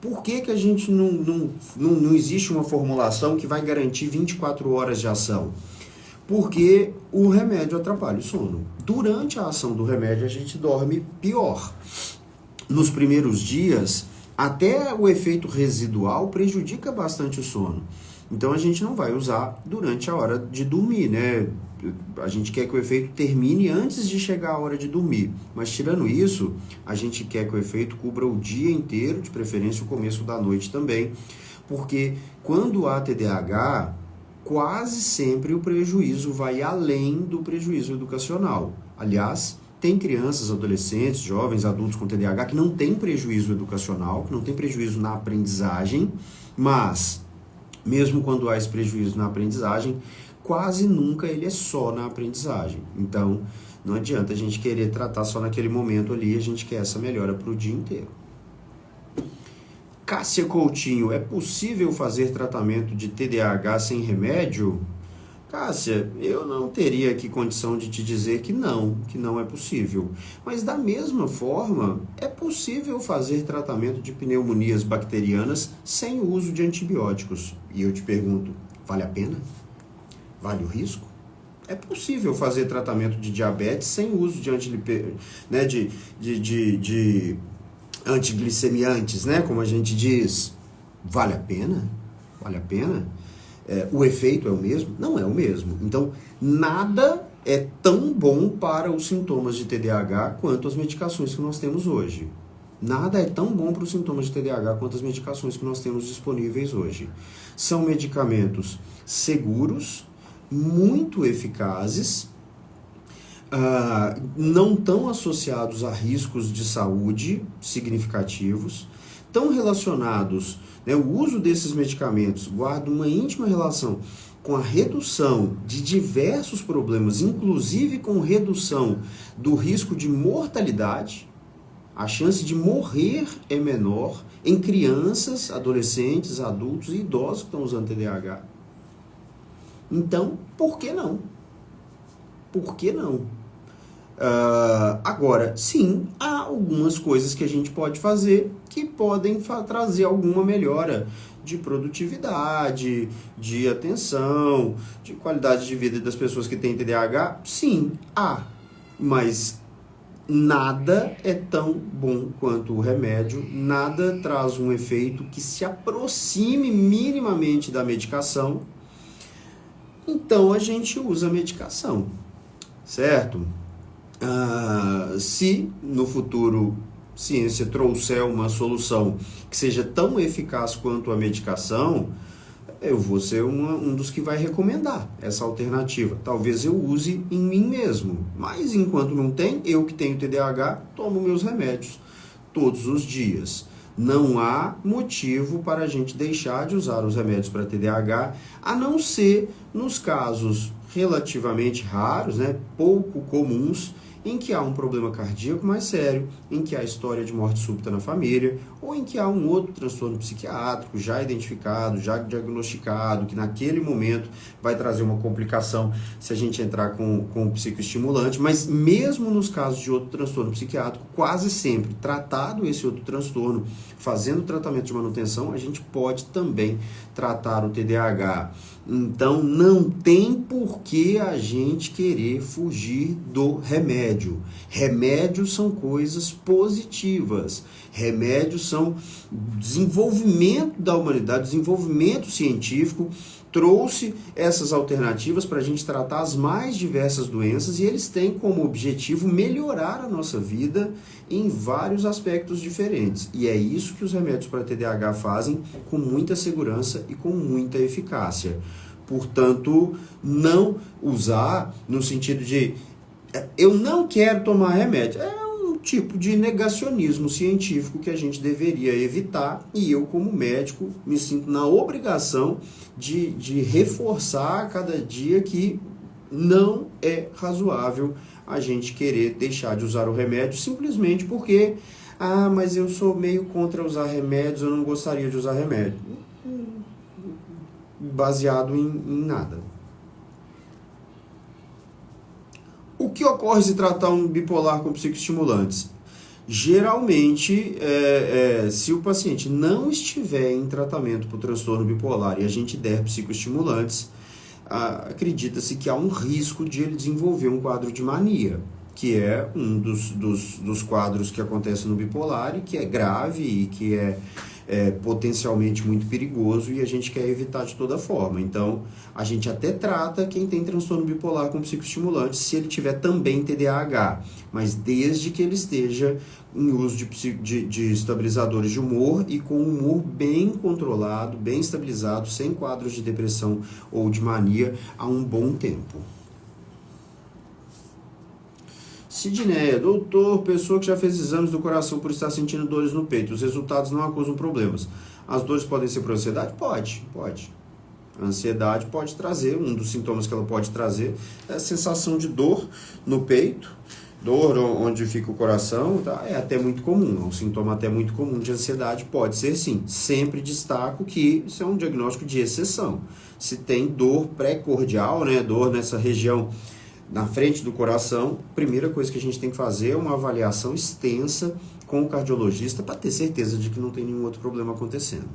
Por que a gente não existe uma formulação que vai garantir 24 horas de ação? Porque o remédio atrapalha o sono. Durante a ação do remédio, a gente dorme pior. Nos primeiros dias, até o efeito residual prejudica bastante o sono. Então, a gente não vai usar durante a hora de dormir, né? A gente quer que o efeito termine antes de chegar a hora de dormir. Mas, tirando isso, a gente quer que o efeito cubra o dia inteiro, de preferência o começo da noite também. Porque quando há TDAH, quase sempre o prejuízo vai além do prejuízo educacional. Aliás, tem crianças, adolescentes, jovens, adultos com TDAH que não tem prejuízo educacional, que não tem prejuízo na aprendizagem, mas, mesmo quando há esse prejuízo na aprendizagem, quase nunca ele é só na aprendizagem. Então, não adianta a gente querer tratar só naquele momento ali, a gente quer essa melhora para o dia inteiro. Cássia Coutinho, é possível fazer tratamento de TDAH sem remédio? Cássia, eu não teria aqui condição de te dizer que não é possível. Mas da mesma forma, é possível fazer tratamento de pneumonias bacterianas sem o uso de antibióticos. E eu te pergunto, vale a pena? Vale o risco? É possível fazer tratamento de diabetes sem o uso de antiglicemiantes, né? Como a gente diz. Vale a pena? Vale a pena? O efeito é o mesmo? Não é o mesmo. Então, nada é tão bom para os sintomas de TDAH quanto as medicações que nós temos hoje. Nada é tão bom para os sintomas de TDAH quanto as medicações que nós temos disponíveis hoje. São medicamentos seguros, muito eficazes, não tão associados a riscos de saúde significativos, tão relacionados, né, o uso desses medicamentos guarda uma íntima relação com a redução de diversos problemas, inclusive com redução do risco de mortalidade. A chance de morrer é menor em crianças, adolescentes, adultos e idosos que estão usando TDAH. Então, por que não? Por que não? Agora, sim, há algumas coisas que a gente pode fazer que podem trazer alguma melhora de produtividade, de atenção, de qualidade de vida das pessoas que têm TDAH. Sim, há, mas nada é tão bom quanto o remédio, nada traz um efeito que se aproxime minimamente da medicação. Então a gente usa a medicação, certo? Se no futuro a ciência trouxer uma solução que seja tão eficaz quanto a medicação, eu vou ser um dos que vai recomendar essa alternativa. Talvez eu use em mim mesmo, mas enquanto não tem, eu que tenho TDAH, tomo meus remédios todos os dias. Não há motivo para a gente deixar de usar os remédios para TDAH, a não ser nos casos relativamente raros, né, pouco comuns, em que há um problema cardíaco mais sério, em que há história de morte súbita na família, ou em que há um outro transtorno psiquiátrico já identificado, já diagnosticado, que naquele momento vai trazer uma complicação se a gente entrar com o psicoestimulante. Mas mesmo nos casos de outro transtorno psiquiátrico, quase sempre tratado esse outro transtorno, fazendo tratamento de manutenção, a gente pode também tratar o TDAH. Então, não tem por que a gente querer fugir do remédio. Remédios são coisas positivas. Remédios são desenvolvimento da humanidade, desenvolvimento científico. Trouxe essas alternativas para a gente tratar as mais diversas doenças e eles têm como objetivo melhorar a nossa vida em vários aspectos diferentes. E é isso que os remédios para TDAH fazem com muita segurança e com muita eficácia. Portanto, não usar no sentido de eu não quero tomar remédio. É um tipo de negacionismo científico que a gente deveria evitar e eu, como médico, me sinto na obrigação de reforçar a cada dia que não é razoável a gente querer deixar de usar o remédio simplesmente porque mas eu sou meio contra usar remédios, eu não gostaria de usar remédio. Baseado em nada. O que ocorre se tratar um bipolar com psicoestimulantes? Geralmente, se o paciente não estiver em tratamento para o transtorno bipolar e a gente der psicoestimulantes, acredita-se que há um risco de ele desenvolver um quadro de mania, que é um dos quadros que acontece no bipolar e que é grave e que é potencialmente muito perigoso e a gente quer evitar de toda forma. Então, a gente até trata quem tem transtorno bipolar com psicoestimulante se ele tiver também TDAH, mas desde que ele esteja em uso de estabilizadores de humor e com um humor bem controlado, bem estabilizado, sem quadros de depressão ou de mania há um bom tempo. Sidneia, doutor, pessoa que já fez exames do coração por estar sentindo dores no peito, os resultados não acusam problemas. As dores podem ser por ansiedade? Pode. A ansiedade pode trazer, um dos sintomas que ela pode trazer é a sensação de dor no peito, dor onde fica o coração, tá? É até muito comum, é um sintoma até muito comum de ansiedade, pode ser sim. Sempre destaco que isso é um diagnóstico de exceção. Se tem dor pré-cordial, né, dor nessa região na frente do coração, a primeira coisa que a gente tem que fazer é uma avaliação extensa com o cardiologista para ter certeza de que não tem nenhum outro problema acontecendo.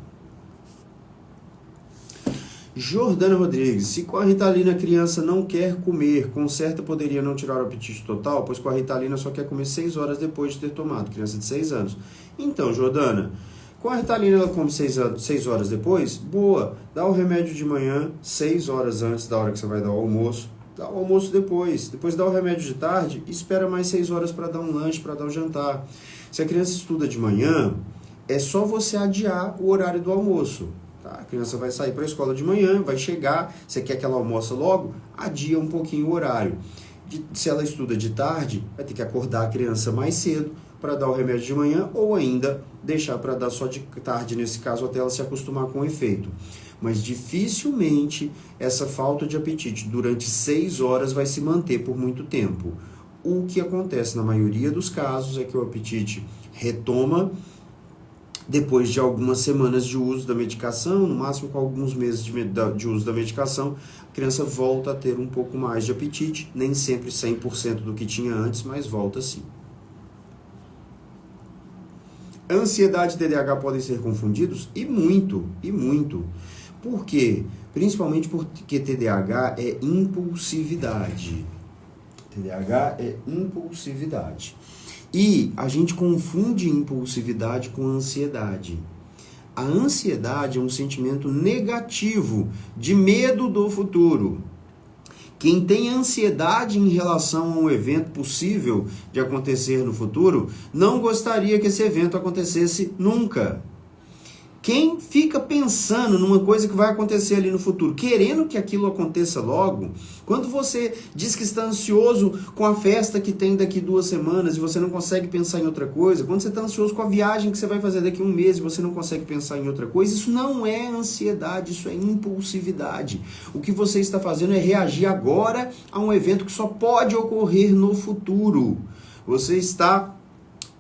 Jordana Rodrigues, se com a Ritalina a criança não quer comer, com certa poderia não tirar o apetite total, pois com a Ritalina só quer comer 6 horas depois de ter tomado, criança de 6 anos. Então, Jordana, com a Ritalina ela come 6 horas depois? Boa, dá o remédio de manhã, 6 horas antes da hora que você vai dar o almoço. Dá o almoço depois dá o remédio de tarde e espera mais 6 horas para dar um lanche, para dar o jantar. Se a criança estuda de manhã, é só você adiar o horário do almoço. Tá? A criança vai sair para a escola de manhã, vai chegar, você quer que ela almoça logo? Adia um pouquinho o horário. Se ela estuda de tarde, vai ter que acordar a criança mais cedo para dar o remédio de manhã ou ainda deixar para dar só de tarde, nesse caso, até ela se acostumar com o efeito. Mas dificilmente essa falta de apetite durante 6 horas vai se manter por muito tempo. O que acontece na maioria dos casos é que o apetite retoma depois de algumas semanas de uso da medicação, no máximo com alguns meses de uso da medicação, a criança volta a ter um pouco mais de apetite, nem sempre 100% do que tinha antes, mas volta sim. Ansiedade e TDAH podem ser confundidos? E muito. Por quê? Principalmente porque TDAH é impulsividade. TDAH é impulsividade. E a gente confunde impulsividade com ansiedade. A ansiedade é um sentimento negativo, de medo do futuro. Quem tem ansiedade em relação a um evento possível de acontecer no futuro, não gostaria que esse evento acontecesse nunca. Quem fica pensando numa coisa que vai acontecer ali no futuro, querendo que aquilo aconteça logo, quando você diz que está ansioso com a festa que tem daqui 2 semanas e você não consegue pensar em outra coisa, quando você está ansioso com a viagem que você vai fazer daqui 1 mês e você não consegue pensar em outra coisa, isso não é ansiedade, isso é impulsividade. O que você está fazendo é reagir agora a um evento que só pode ocorrer no futuro. Você está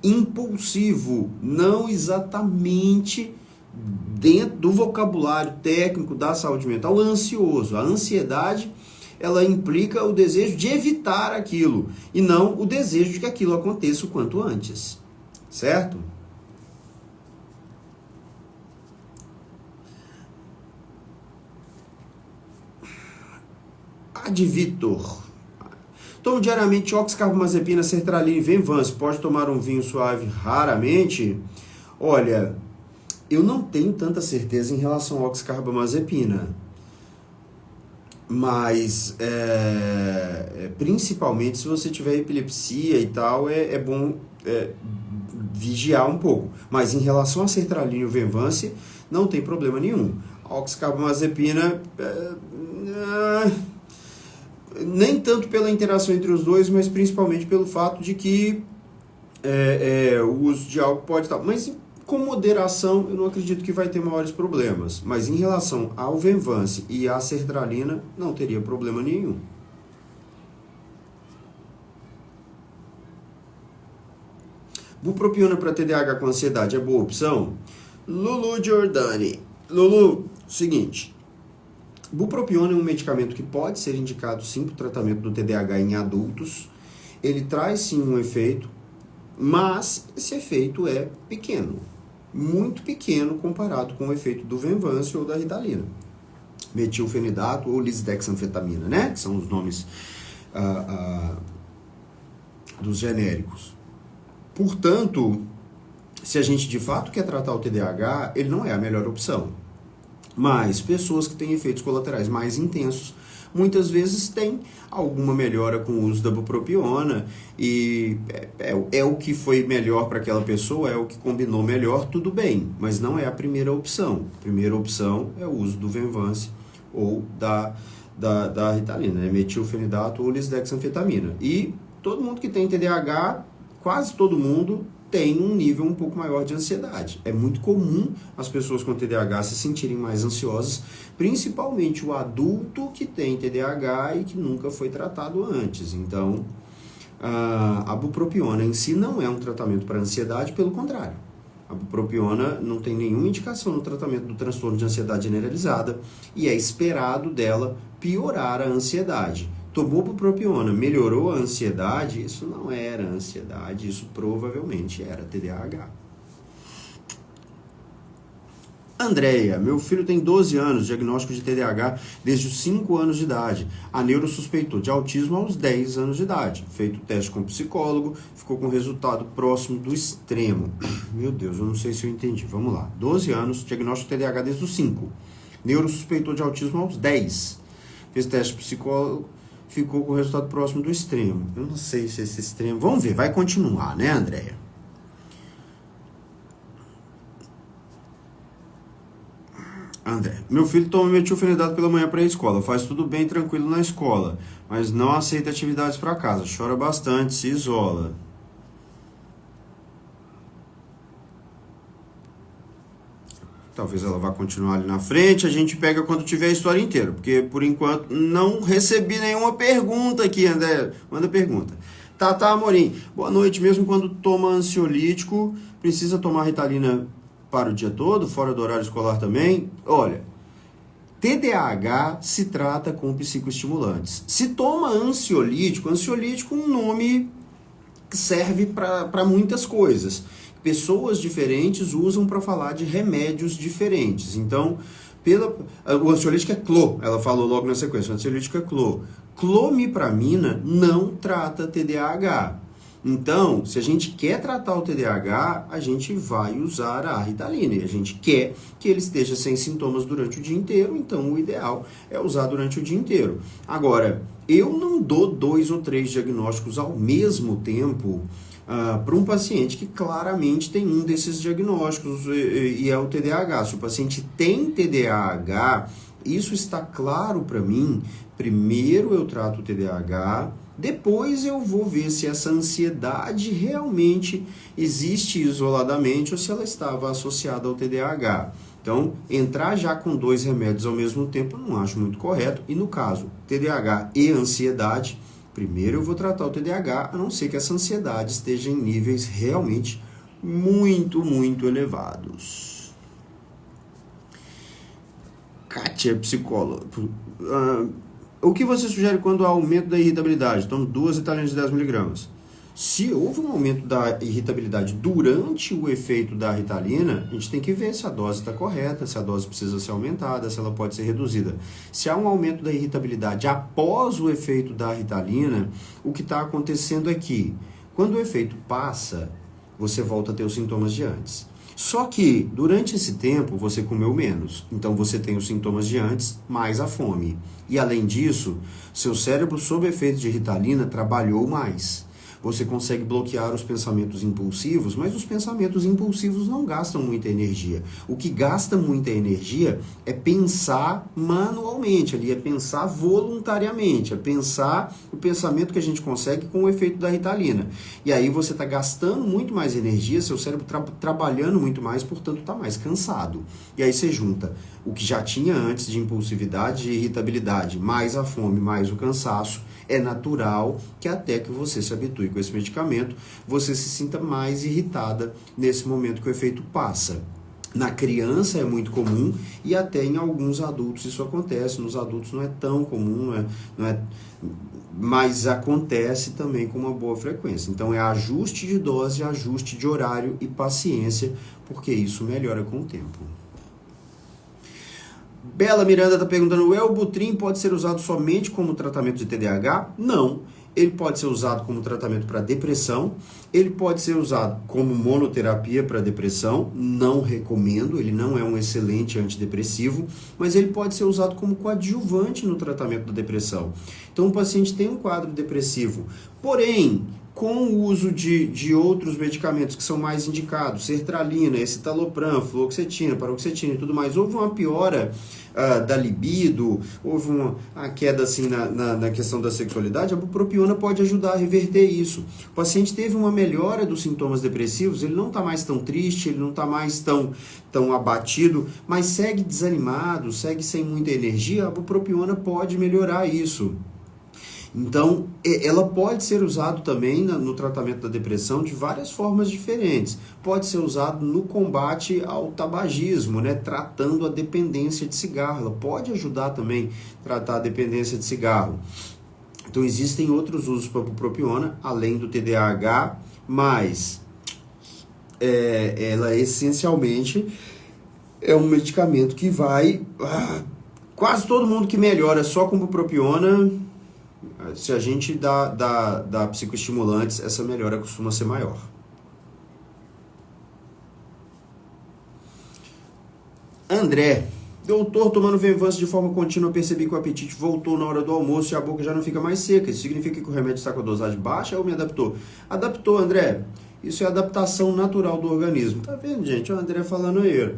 impulsivo, não exatamente dentro do vocabulário técnico da saúde mental, ansioso. A ansiedade, ela implica o desejo de evitar aquilo e não o desejo de que aquilo aconteça o quanto antes, certo? Ad Vitor. Tomo diariamente oxcarbamazepina, sertralina e Venvance. Pode tomar um vinho suave raramente? Olha, eu não tenho tanta certeza em relação ao oxcarbamazepina, mas principalmente se você tiver epilepsia e tal, é bom vigiar um pouco. Mas em relação à sertralina e o Venvance, não tem problema nenhum. A oxcarbamazepina, nem tanto pela interação entre os dois, mas principalmente pelo fato de que o uso de álcool pode estar... Mas com moderação, eu não acredito que vai ter maiores problemas. Mas em relação ao Venvance e à sertralina, não teria problema nenhum. Bupropiona para TDAH com ansiedade é boa opção? Lulu Giordani. Lulu, seguinte. Bupropiona é um medicamento que pode ser indicado sim para o tratamento do TDAH em adultos. Ele traz sim um efeito, mas esse efeito é pequeno. Muito pequeno comparado com o efeito do Venvance ou da Ritalina. Metilfenidato ou lisdexanfetamina, né? Que são os nomes dos genéricos. Portanto, se a gente de fato quer tratar o TDAH, ele não é a melhor opção. Mas pessoas que têm efeitos colaterais mais intensos, muitas vezes têm alguma melhora com o uso da bupropiona e é o que foi melhor para aquela pessoa, é o que combinou melhor, tudo bem, mas não é a primeira opção. A primeira opção é o uso do Venvance ou da Ritalina, né? Metilfenidato ou lisdexanfetamina. E todo mundo que tem TDAH, quase todo mundo tem um nível um pouco maior de ansiedade. É muito comum as pessoas com TDAH se sentirem mais ansiosas, principalmente o adulto que tem TDAH e que nunca foi tratado antes. Então, a bupropiona em si não é um tratamento para ansiedade, pelo contrário. A bupropiona não tem nenhuma indicação no tratamento do transtorno de ansiedade generalizada e é esperado dela piorar a ansiedade. Tomou bupropiona, melhorou a ansiedade, isso não era ansiedade, isso provavelmente era TDAH. Andréia, meu filho tem 12 anos, diagnóstico de TDAH desde os 5 anos de idade. A neuro suspeitou de autismo aos 10 anos de idade. Feito o teste com psicólogo, ficou com resultado próximo do extremo. Meu Deus, eu não sei se eu entendi. Vamos lá. 12 anos, diagnóstico de TDAH desde os 5. Neuro suspeitou de autismo aos 10. Fez teste psicólogo, ficou com o resultado próximo do extremo. Eu não sei se esse extremo... Vamos ver, vai continuar, né, Andréia? André, meu filho toma metilfenidato pela manhã para ir à escola. Faz tudo bem, tranquilo na escola, mas não aceita atividades para casa. Chora bastante, se isola. Talvez ela vá continuar ali na frente, a gente pega quando tiver a história inteira, porque por enquanto não recebi nenhuma pergunta aqui, André. Manda pergunta. Tata Amorim, boa noite. Mesmo quando toma ansiolítico, precisa tomar Ritalina para o dia todo, fora do horário escolar também? Olha, TDAH se trata com psicoestimulantes. Se toma ansiolítico é um nome que serve para muitas coisas. Pessoas diferentes usam para falar de remédios diferentes. Então, o ansiolítico é clô, ela falou logo na sequência, o ansiolítico é clô. Clomipramina não trata TDAH. Então, se a gente quer tratar o TDAH, a gente vai usar a Ritalina. E a gente quer que ele esteja sem sintomas durante o dia inteiro, então o ideal é usar durante o dia inteiro. Agora, eu não dou 2 ou 3 diagnósticos ao mesmo tempo para um paciente que claramente tem um desses diagnósticos e é o TDAH. Se o paciente tem TDAH, isso está claro para mim. Primeiro eu trato o TDAH, depois eu vou ver se essa ansiedade realmente existe isoladamente ou se ela estava associada ao TDAH. Então, entrar já com 2 remédios ao mesmo tempo eu não acho muito correto. E no caso, TDAH e ansiedade, primeiro eu vou tratar o TDAH, a não ser que essa ansiedade esteja em níveis realmente muito, muito elevados. Kátia, psicóloga. O que você sugere quando há aumento da irritabilidade? Tomo 2 Ritalinas de 10 mg. Se houve um aumento da irritabilidade durante o efeito da Ritalina, a gente tem que ver se a dose está correta, se a dose precisa ser aumentada, se ela pode ser reduzida. Se há um aumento da irritabilidade após o efeito da Ritalina, o que está acontecendo é que, quando o efeito passa, você volta a ter os sintomas de antes. Só que, durante esse tempo, você comeu menos. Então, você tem os sintomas de antes, mais a fome. E, além disso, seu cérebro, sob efeito de Ritalina, trabalhou mais. Você consegue bloquear os pensamentos impulsivos, mas os pensamentos impulsivos não gastam muita energia. O que gasta muita energia é pensar manualmente, ali é pensar voluntariamente, é pensar o pensamento que a gente consegue com o efeito da Ritalina. E aí você está gastando muito mais energia, seu cérebro trabalhando muito mais, portanto está mais cansado. E aí você junta o que já tinha antes de impulsividade e irritabilidade, mais a fome, mais o cansaço. É natural que até que você se habitue com esse medicamento, você se sinta mais irritada nesse momento que o efeito passa. Na criança é muito comum e até em alguns adultos isso acontece. Nos adultos não é tão comum, mas acontece também com uma boa frequência. Então é ajuste de dose, ajuste de horário e paciência, porque isso melhora com o tempo. Bela Miranda está perguntando, o Wellbutrin pode ser usado somente como tratamento de TDAH? Não. Ele pode ser usado como tratamento para depressão, ele pode ser usado como monoterapia para depressão, não recomendo, ele não é um excelente antidepressivo, mas ele pode ser usado como coadjuvante no tratamento da depressão. Então o paciente tem um quadro depressivo, porém, com o uso de outros medicamentos que são mais indicados, sertralina, escitalopram, fluoxetina, paroxetina e tudo mais, houve uma piora da libido, houve uma queda assim na questão da sexualidade, a bupropiona pode ajudar a reverter isso. O paciente teve uma melhora dos sintomas depressivos, ele não está mais tão triste, ele não está mais tão abatido, mas segue desanimado, segue sem muita energia, a bupropiona pode melhorar isso. Então, ela pode ser usada também no tratamento da depressão de várias formas diferentes. Pode ser usado no combate ao tabagismo, né? Tratando a dependência de cigarro. Ela pode ajudar também a tratar a dependência de cigarro. Então, existem outros usos para a bupropiona, além do TDAH, mas ela essencialmente é um medicamento que vai... quase todo mundo que melhora só com bupropiona... Se a gente dá psicoestimulantes, essa melhora costuma ser maior. André, doutor, tomando Venvanse de forma contínua, percebi que o apetite voltou na hora do almoço e a boca já não fica mais seca. Isso significa que o remédio está com a dosagem baixa ou me adaptou? Adaptou, André. Isso é adaptação natural do organismo. Tá vendo, gente? O André falando aí.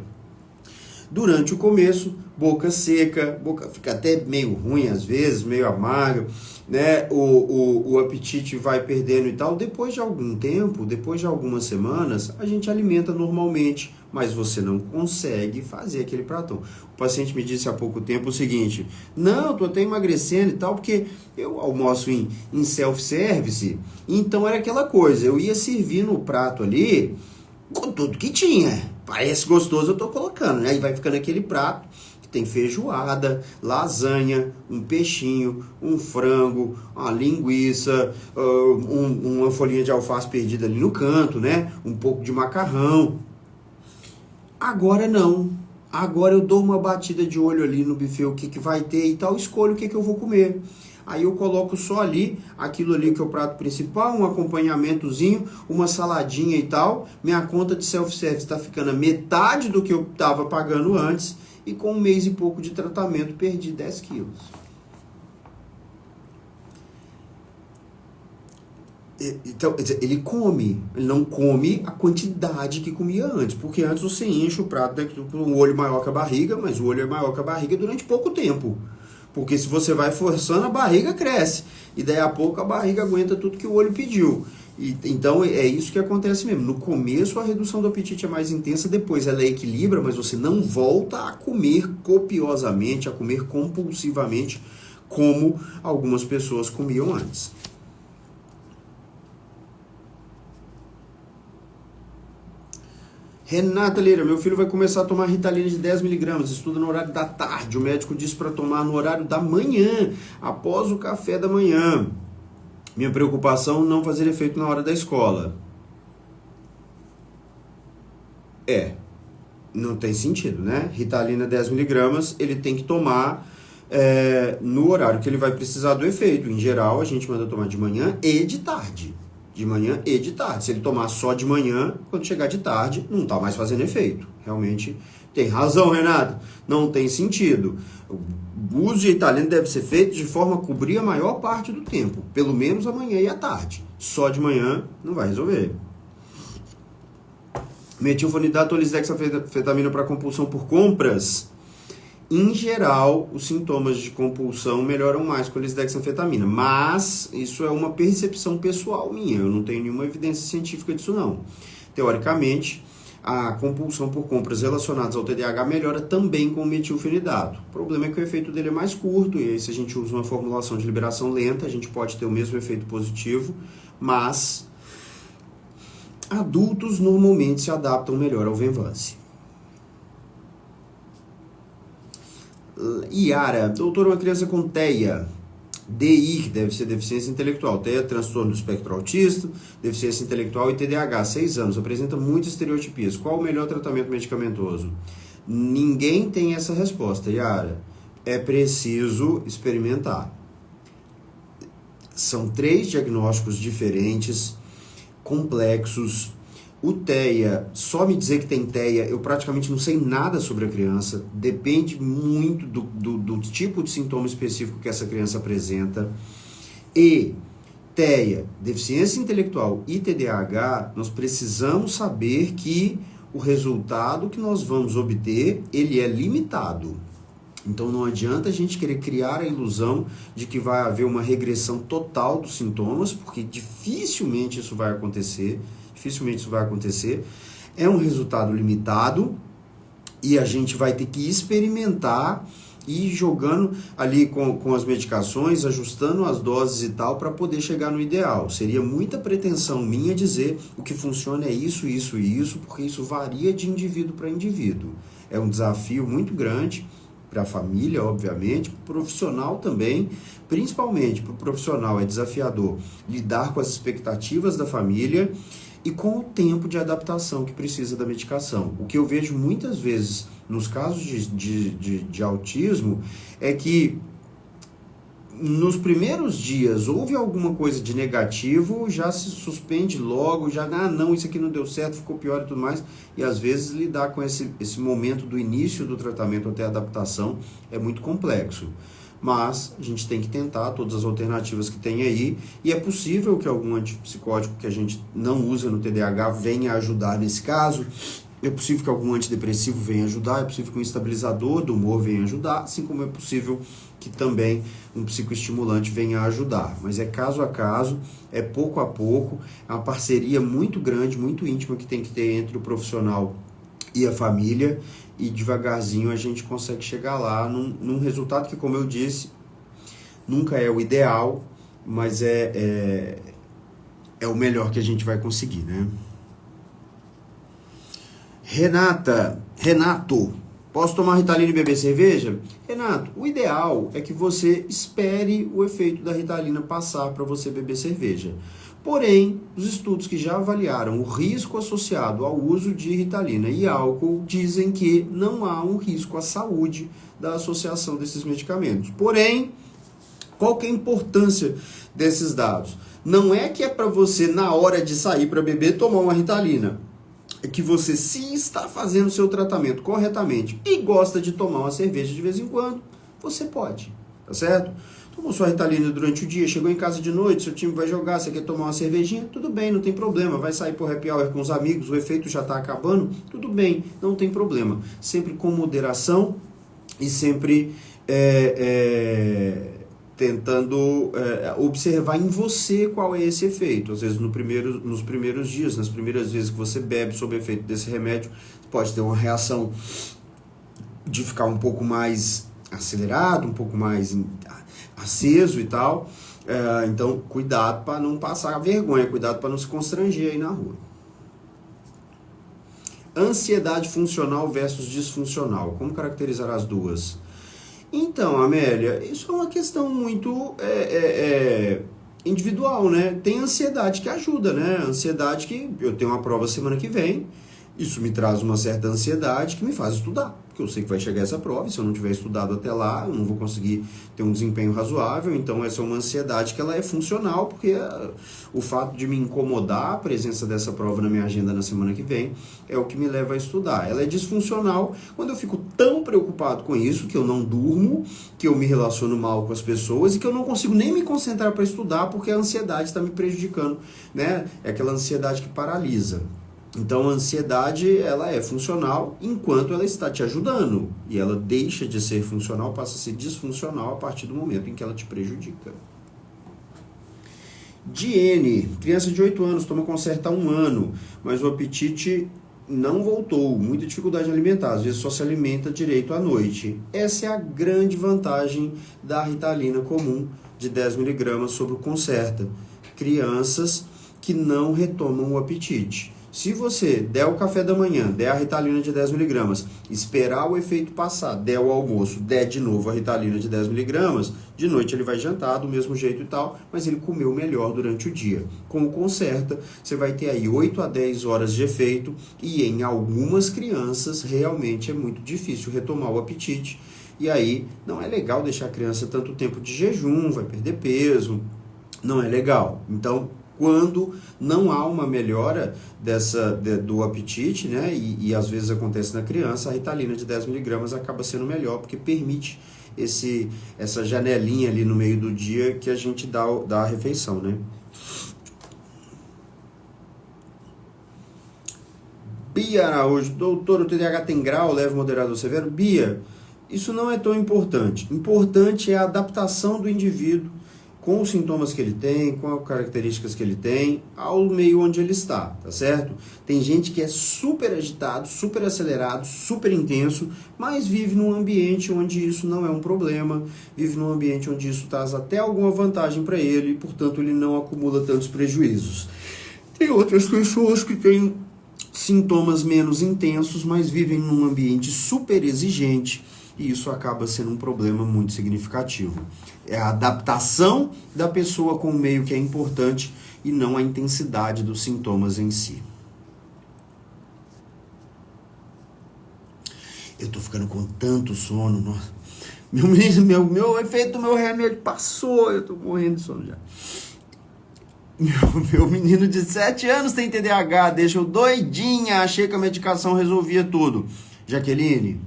Durante o começo, boca seca, boca fica até meio ruim às vezes, meio amarga, né? O apetite vai perdendo e tal. Depois de algum tempo, depois de algumas semanas, a gente alimenta normalmente, mas você não consegue fazer aquele pratão. O paciente me disse há pouco tempo o seguinte, não, tô até emagrecendo e tal, porque eu almoço em self-service, então era aquela coisa, eu ia servir no prato ali com tudo que tinha. Parece gostoso, eu tô colocando, né? Aí vai ficando aquele prato que tem feijoada, lasanha, um peixinho, um frango, uma linguiça, uma folhinha de alface perdida ali no canto, né? Um pouco de macarrão. Agora não. Agora eu dou uma batida de olho ali no buffet, o que vai ter e tal, escolho o que eu vou comer. Aí eu coloco só ali, aquilo ali que é o prato principal, um acompanhamentozinho, uma saladinha e tal. Minha conta de self-service está ficando a metade do que eu estava pagando antes. E com 1 mês e pouco de tratamento, perdi 10 quilos. Então, ele não come a quantidade que comia antes, porque antes você enche o prato, né, um olho maior que a barriga, mas o olho é maior que a barriga durante pouco tempo, porque se você vai forçando, a barriga cresce, e daí a pouco a barriga aguenta tudo que o olho pediu. Então é isso que acontece mesmo, no começo a redução do apetite é mais intensa, depois ela equilibra, mas você não volta a comer copiosamente, a comer compulsivamente, como algumas pessoas comiam antes. Renata Leira, meu filho vai começar a tomar Ritalina de 10mg, estuda no horário da tarde, o médico disse para tomar no horário da manhã, após o café da manhã. Minha preocupação, não fazer efeito na hora da escola. Não tem sentido, né? Ritalina 10mg, ele tem que tomar no horário que ele vai precisar do efeito. Em geral, a gente manda tomar de manhã e de tarde. De manhã e de tarde. Se ele tomar só de manhã, quando chegar de tarde, não está mais fazendo efeito. Realmente tem razão, Renato. Não tem sentido. O uso de Ritalina deve ser feito de forma a cobrir a maior parte do tempo. Pelo menos a manhã e a tarde. Só de manhã não vai resolver. Metilfenidato ou lisdexanfetamina para compulsão por compras. Em geral, os sintomas de compulsão melhoram mais com a lisdexanfetamina, mas isso é uma percepção pessoal minha, eu não tenho nenhuma evidência científica disso não. Teoricamente, a compulsão por compras relacionadas ao TDAH melhora também com o metilfenidato. O problema é que o efeito dele é mais curto, e aí se a gente usa uma formulação de liberação lenta, a gente pode ter o mesmo efeito positivo, mas adultos normalmente se adaptam melhor ao Venvance. Iara, doutor, uma criança com TEA, DI, que deve ser deficiência intelectual, TEA, transtorno do espectro autista, deficiência intelectual e TDAH, 6 anos, apresenta muitas estereotipias. Qual o melhor tratamento medicamentoso? Ninguém tem essa resposta, Iara. É preciso experimentar. São 3 diagnósticos diferentes, complexos. O TEA, só me dizer que tem TEA, eu praticamente não sei nada sobre a criança, depende muito do tipo de sintoma específico que essa criança apresenta. E TEA, deficiência intelectual e TDAH, nós precisamos saber que o resultado que nós vamos obter, ele é limitado. Então não adianta a gente querer criar a ilusão de que vai haver uma regressão total dos sintomas, porque dificilmente isso vai acontecer. É um resultado limitado e a gente vai ter que experimentar e ir jogando ali com as medicações, ajustando as doses e tal, para poder chegar no ideal. Seria muita pretensão minha dizer o que funciona é isso, isso e isso, porque isso varia de indivíduo para indivíduo. É um desafio muito grande para a família, obviamente, para o profissional também, principalmente para o profissional é desafiador lidar com as expectativas da família e com o tempo de adaptação que precisa da medicação. O que eu vejo muitas vezes nos casos de autismo é que nos primeiros dias houve alguma coisa de negativo, já se suspende logo, já, não, isso aqui não deu certo, ficou pior e tudo mais. E às vezes lidar com esse momento do início do tratamento até a adaptação é muito complexo. Mas a gente tem que tentar todas as alternativas que tem aí, e é possível que algum antipsicótico que a gente não usa no TDAH venha ajudar nesse caso, é possível que algum antidepressivo venha ajudar, é possível que um estabilizador do humor venha ajudar, assim como é possível que também um psicoestimulante venha ajudar. Mas é caso a caso, é pouco a pouco, é uma parceria muito grande, muito íntima que tem que ter entre o profissional e a família, e devagarzinho a gente consegue chegar lá num resultado que, como eu disse, nunca é o ideal, mas é o melhor que a gente vai conseguir, né? Renato, posso tomar Ritalina e beber cerveja? Renato, o ideal é que você espere o efeito da Ritalina passar para você beber cerveja. Porém, os estudos que já avaliaram o risco associado ao uso de Ritalina e álcool dizem que não há um risco à saúde da associação desses medicamentos. Porém, Qual que é a importância desses dados? Não é que é para você, na hora de sair para beber, tomar uma Ritalina. É que você, se está fazendo o seu tratamento corretamente e gosta de tomar uma cerveja de vez em quando, você pode, tá certo? Tomou sua Ritalina durante o dia, chegou em casa de noite, seu time vai jogar, você quer tomar uma cervejinha, tudo bem, não tem problema. Vai sair por happy hour com os amigos, o efeito já está acabando, tudo bem, não tem problema. Sempre com moderação e sempre tentando observar em você qual é esse efeito. Às vezes nos primeiros dias, nas primeiras vezes que você bebe sob o efeito desse remédio, pode ter uma reação de ficar um pouco mais acelerado, um pouco mais aceso e tal. Então, cuidado para não passar vergonha, cuidado para não se constranger aí na rua. Ansiedade funcional versus disfuncional. Como caracterizar as duas? Então, Amélia, isso é uma questão muito individual, né? Tem ansiedade que ajuda, né? Ansiedade que eu tenho uma prova semana que vem, isso me traz uma certa ansiedade que me faz estudar, porque eu sei que vai chegar essa prova, e se eu não tiver estudado até lá, eu não vou conseguir ter um desempenho razoável. Então essa é uma ansiedade que ela é funcional, porque o fato de me incomodar a presença dessa prova na minha agenda na semana que vem é o que me leva a estudar. Ela é disfuncional quando eu fico tão preocupado com isso, que eu não durmo, que eu me relaciono mal com as pessoas e que eu não consigo nem me concentrar para estudar, porque a ansiedade está me prejudicando, né? É aquela ansiedade que paralisa. Então, a ansiedade, ela é funcional enquanto ela está te ajudando. E ela deixa de ser funcional, passa a ser disfuncional a partir do momento em que ela te prejudica. Diene, criança de 8 anos, toma Concerta há 1 ano, mas o apetite não voltou, muita dificuldade alimentar, às vezes só se alimenta direito à noite. Essa é a grande vantagem da Ritalina comum de 10mg sobre o Concerta. Crianças que não retomam o apetite. Se você der o café da manhã, der a Ritalina de 10mg, esperar o efeito passar, der o almoço, der de novo a Ritalina de 10mg, de noite ele vai jantar do mesmo jeito e tal, mas ele comeu melhor durante o dia. Com o Concerta, você vai ter aí 8 a 10 horas de efeito e em algumas crianças realmente é muito difícil retomar o apetite. E aí não é legal deixar a criança tanto tempo de jejum, vai perder peso, não é legal. Então, quando não há uma melhora do apetite, né, e às vezes acontece na criança, a Ritalina de 10mg acaba sendo melhor, porque permite essa janelinha ali no meio do dia que a gente dá a refeição, né? Bia Araújo, doutor, o TDAH tem grau, leve, moderado ou severo? Bia, isso não é tão importante. Importante é a adaptação do indivíduo com os sintomas que ele tem, com as características que ele tem, ao meio onde ele está, tá certo? Tem gente que é super agitado, super acelerado, super intenso, mas vive num ambiente onde isso não é um problema, vive num ambiente onde isso traz até alguma vantagem para ele, e, portanto, ele não acumula tantos prejuízos. Tem outras pessoas que têm sintomas menos intensos, mas vivem num ambiente super exigente, e isso acaba sendo um problema muito significativo. É a adaptação da pessoa com o meio que é importante e não a intensidade dos sintomas em si. Eu tô ficando com tanto sono. Nossa. Meu efeito do meu remédio passou, eu tô morrendo de sono já. Meu menino de 7 anos tem TDAH, deixa eu doidinha, achei que a medicação resolvia tudo. Jaqueline,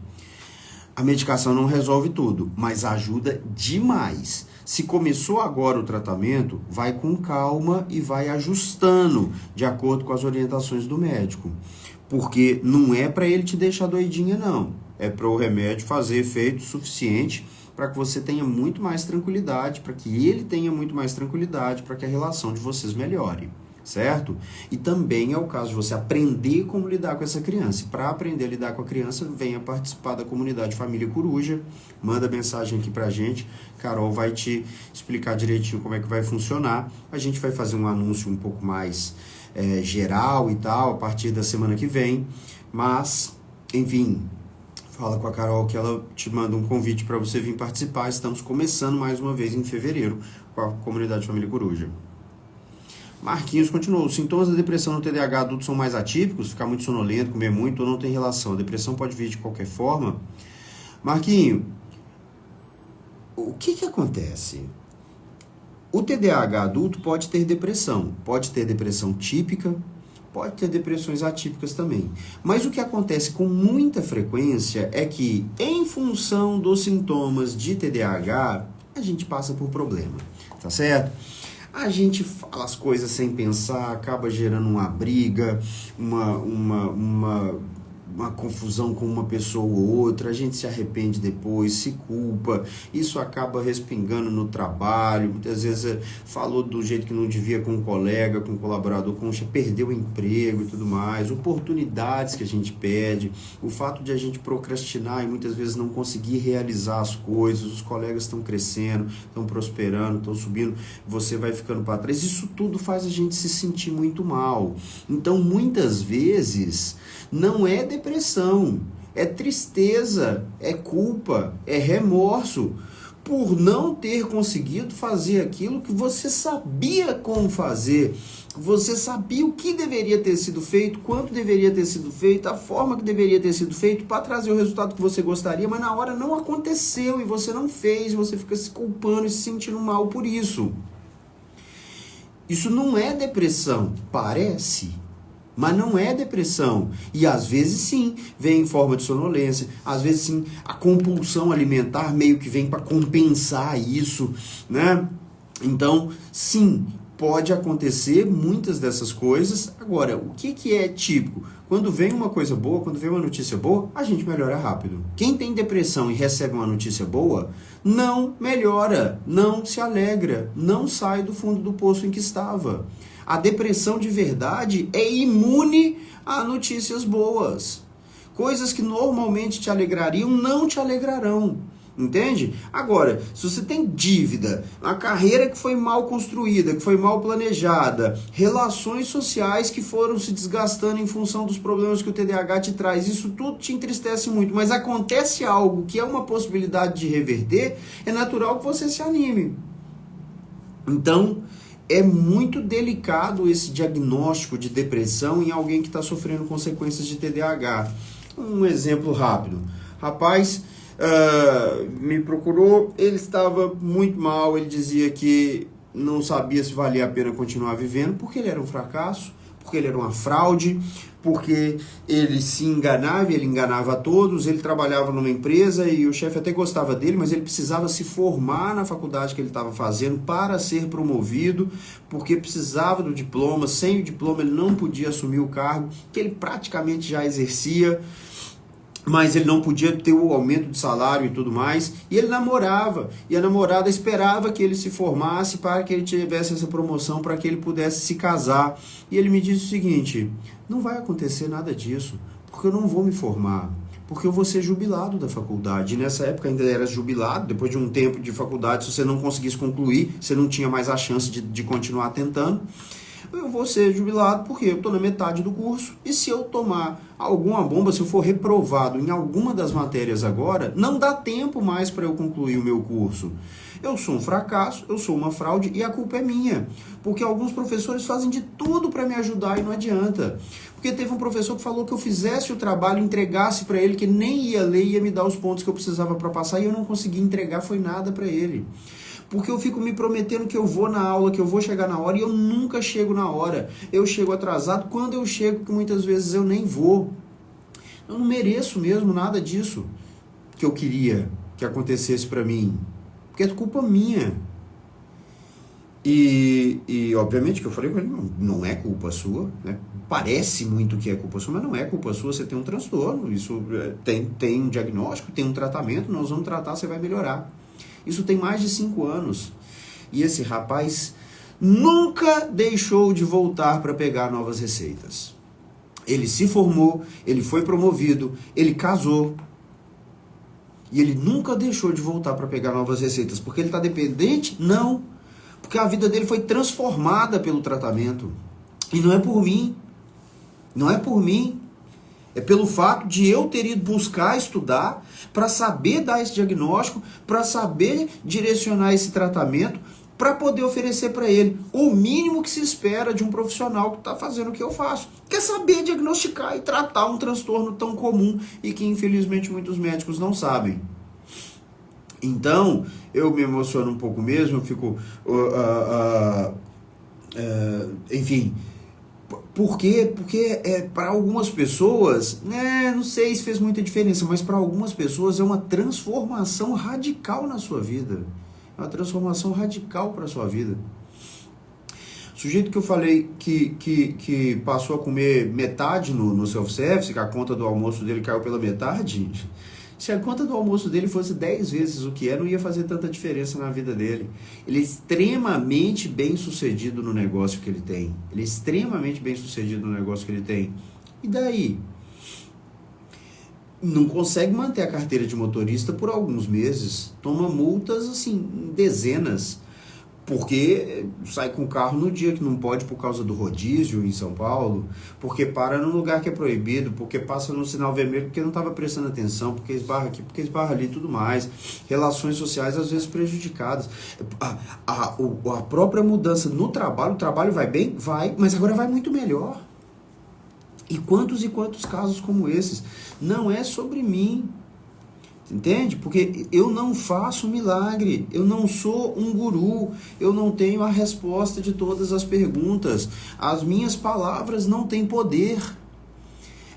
a medicação não resolve tudo, mas ajuda demais. Se começou agora o tratamento, vai com calma e vai ajustando de acordo com as orientações do médico. Porque não é para ele te deixar doidinha, não. É para o remédio fazer efeito suficiente para que você tenha muito mais tranquilidade, para que ele tenha muito mais tranquilidade, para que a relação de vocês melhore. Certo? E também é o caso de você aprender como lidar com essa criança. E para aprender a lidar com a criança, venha participar da comunidade Família Coruja, manda mensagem aqui pra gente, Carol vai te explicar direitinho como é que vai funcionar. A gente vai fazer um anúncio um pouco mais geral e tal, a partir da semana que vem, mas, enfim, fala com a Carol que ela te manda um convite para você vir participar. Estamos começando mais uma vez em fevereiro com a comunidade Família Coruja. Marquinhos continuou. Os sintomas da depressão no TDAH adulto são mais atípicos? Ficar muito sonolento, comer muito ou não tem relação? A depressão pode vir de qualquer forma? Marquinho, o que acontece? O TDAH adulto pode ter depressão típica, pode ter depressões atípicas também. Mas o que acontece com muita frequência é que, em função dos sintomas de TDAH, a gente passa por problema, tá certo? A gente fala as coisas sem pensar, acaba gerando uma briga, uma confusão com uma pessoa ou outra, a gente se arrepende depois, se culpa, isso acaba respingando no trabalho, muitas vezes falou do jeito que não devia com um colega, com um colaborador, perdeu o emprego e tudo mais, oportunidades que a gente perde, o fato de a gente procrastinar e muitas vezes não conseguir realizar as coisas, os colegas estão crescendo, estão prosperando, estão subindo, você vai ficando para trás, isso tudo faz a gente se sentir muito mal. Então, muitas vezes, não é depressão, é tristeza, é culpa, é remorso por não ter conseguido fazer aquilo que você sabia como fazer, você sabia o que deveria ter sido feito, quanto deveria ter sido feito, a forma que deveria ter sido feito para trazer o resultado que você gostaria, mas na hora não aconteceu e você não fez, você fica se culpando e se sentindo mal por isso. Isso não é depressão, parece, mas não é depressão. E às vezes sim, vem em forma de sonolência, às vezes sim, a compulsão alimentar meio que vem para compensar isso, né? Então, sim, pode acontecer muitas dessas coisas. Agora, o que é típico? Quando vem uma coisa boa, quando vem uma notícia boa, a gente melhora rápido. Quem tem depressão e recebe uma notícia boa, não melhora, não se alegra, não sai do fundo do poço em que estava. A depressão de verdade é imune a notícias boas. Coisas que normalmente te alegrariam, não te alegrarão. Entende? Agora, se você tem dívida, a carreira que foi mal construída, que foi mal planejada, relações sociais que foram se desgastando em função dos problemas que o TDAH te traz, isso tudo te entristece muito, mas acontece algo que é uma possibilidade de reverter, é natural que você se anime. Então, é muito delicado esse diagnóstico de depressão em alguém que está sofrendo consequências de TDAH. Um exemplo rápido. Rapaz, me procurou, ele estava muito mal, ele dizia que não sabia se valia a pena continuar vivendo, porque ele era um fracasso, porque ele era uma fraude, porque ele se enganava, ele enganava a todos, ele trabalhava numa empresa e o chefe até gostava dele, mas ele precisava se formar na faculdade que ele estava fazendo para ser promovido, porque precisava do diploma, sem o diploma ele não podia assumir o cargo, que ele praticamente já exercia, mas ele não podia ter o aumento de salário e tudo mais, e ele namorava, e a namorada esperava que ele se formasse para que ele tivesse essa promoção, para que ele pudesse se casar. E ele me disse o seguinte: não vai acontecer nada disso, porque eu não vou me formar, porque eu vou ser jubilado da faculdade. E nessa época ainda era jubilado, depois de um tempo de faculdade, se você não conseguisse concluir, você não tinha mais a chance de continuar tentando. Eu vou ser jubilado porque eu estou na metade do curso, e se eu tomar alguma bomba, se eu for reprovado em alguma das matérias agora, não dá tempo mais para eu concluir o meu curso. Eu sou um fracasso, eu sou uma fraude e a culpa é minha, porque alguns professores fazem de tudo para me ajudar e não adianta. Porque teve um professor que falou que eu fizesse o trabalho, entregasse para ele, que nem ia ler e ia me dar os pontos que eu precisava para passar, e eu não consegui entregar, foi nada para ele. Porque eu fico me prometendo que eu vou na aula, que eu vou chegar na hora, e eu nunca chego na hora. Eu chego atrasado, quando eu chego, que muitas vezes eu nem vou. Eu não mereço mesmo nada disso que eu queria que acontecesse para mim. Porque é culpa minha. E obviamente que eu falei com ele, não é culpa sua, né? Parece muito que é culpa sua, mas não é culpa sua, você tem um transtorno, isso tem um diagnóstico, tem um tratamento, nós vamos tratar, você vai melhorar. Isso tem mais de 5 anos. E esse rapaz nunca deixou de voltar para pegar novas receitas. Ele se formou, ele foi promovido, ele casou. E ele nunca deixou de voltar para pegar novas receitas. Porque ele está dependente? Não. Porque a vida dele foi transformada pelo tratamento. E não é por mim. Não é por mim. É pelo fato de eu ter ido buscar estudar para saber dar esse diagnóstico, para saber direcionar esse tratamento, para poder oferecer para ele o mínimo que se espera de um profissional que está fazendo o que eu faço, que é saber diagnosticar e tratar um transtorno tão comum e que infelizmente muitos médicos não sabem. Então, eu me emociono um pouco mesmo, eu fico, enfim, por quê? Porque para algumas pessoas, né, não sei se fez muita diferença, mas para algumas pessoas é uma transformação radical na sua vida. É uma transformação radical para a sua vida. O sujeito que eu falei que passou a comer metade no self-service, que a conta do almoço dele caiu pela metade, se a conta do almoço dele fosse 10 vezes o que é, não ia fazer tanta diferença na vida dele. Ele é extremamente bem sucedido no negócio que ele tem. Ele é extremamente bem sucedido no negócio que ele tem. E daí? Não consegue manter a carteira de motorista por alguns meses. Toma multas, assim, dezenas. Porque sai com o carro no dia que não pode por causa do rodízio em São Paulo, porque para num lugar que é proibido, porque passa no sinal vermelho porque não estava prestando atenção, porque esbarra aqui, porque esbarra ali e tudo mais. Relações sociais às vezes prejudicadas. A própria mudança no trabalho, o trabalho vai bem? Vai, mas agora vai muito melhor. E quantos casos como esses? Não é sobre mim. Entende? Porque eu não faço milagre, eu não sou um guru, eu não tenho a resposta de todas as perguntas, as minhas palavras não têm poder.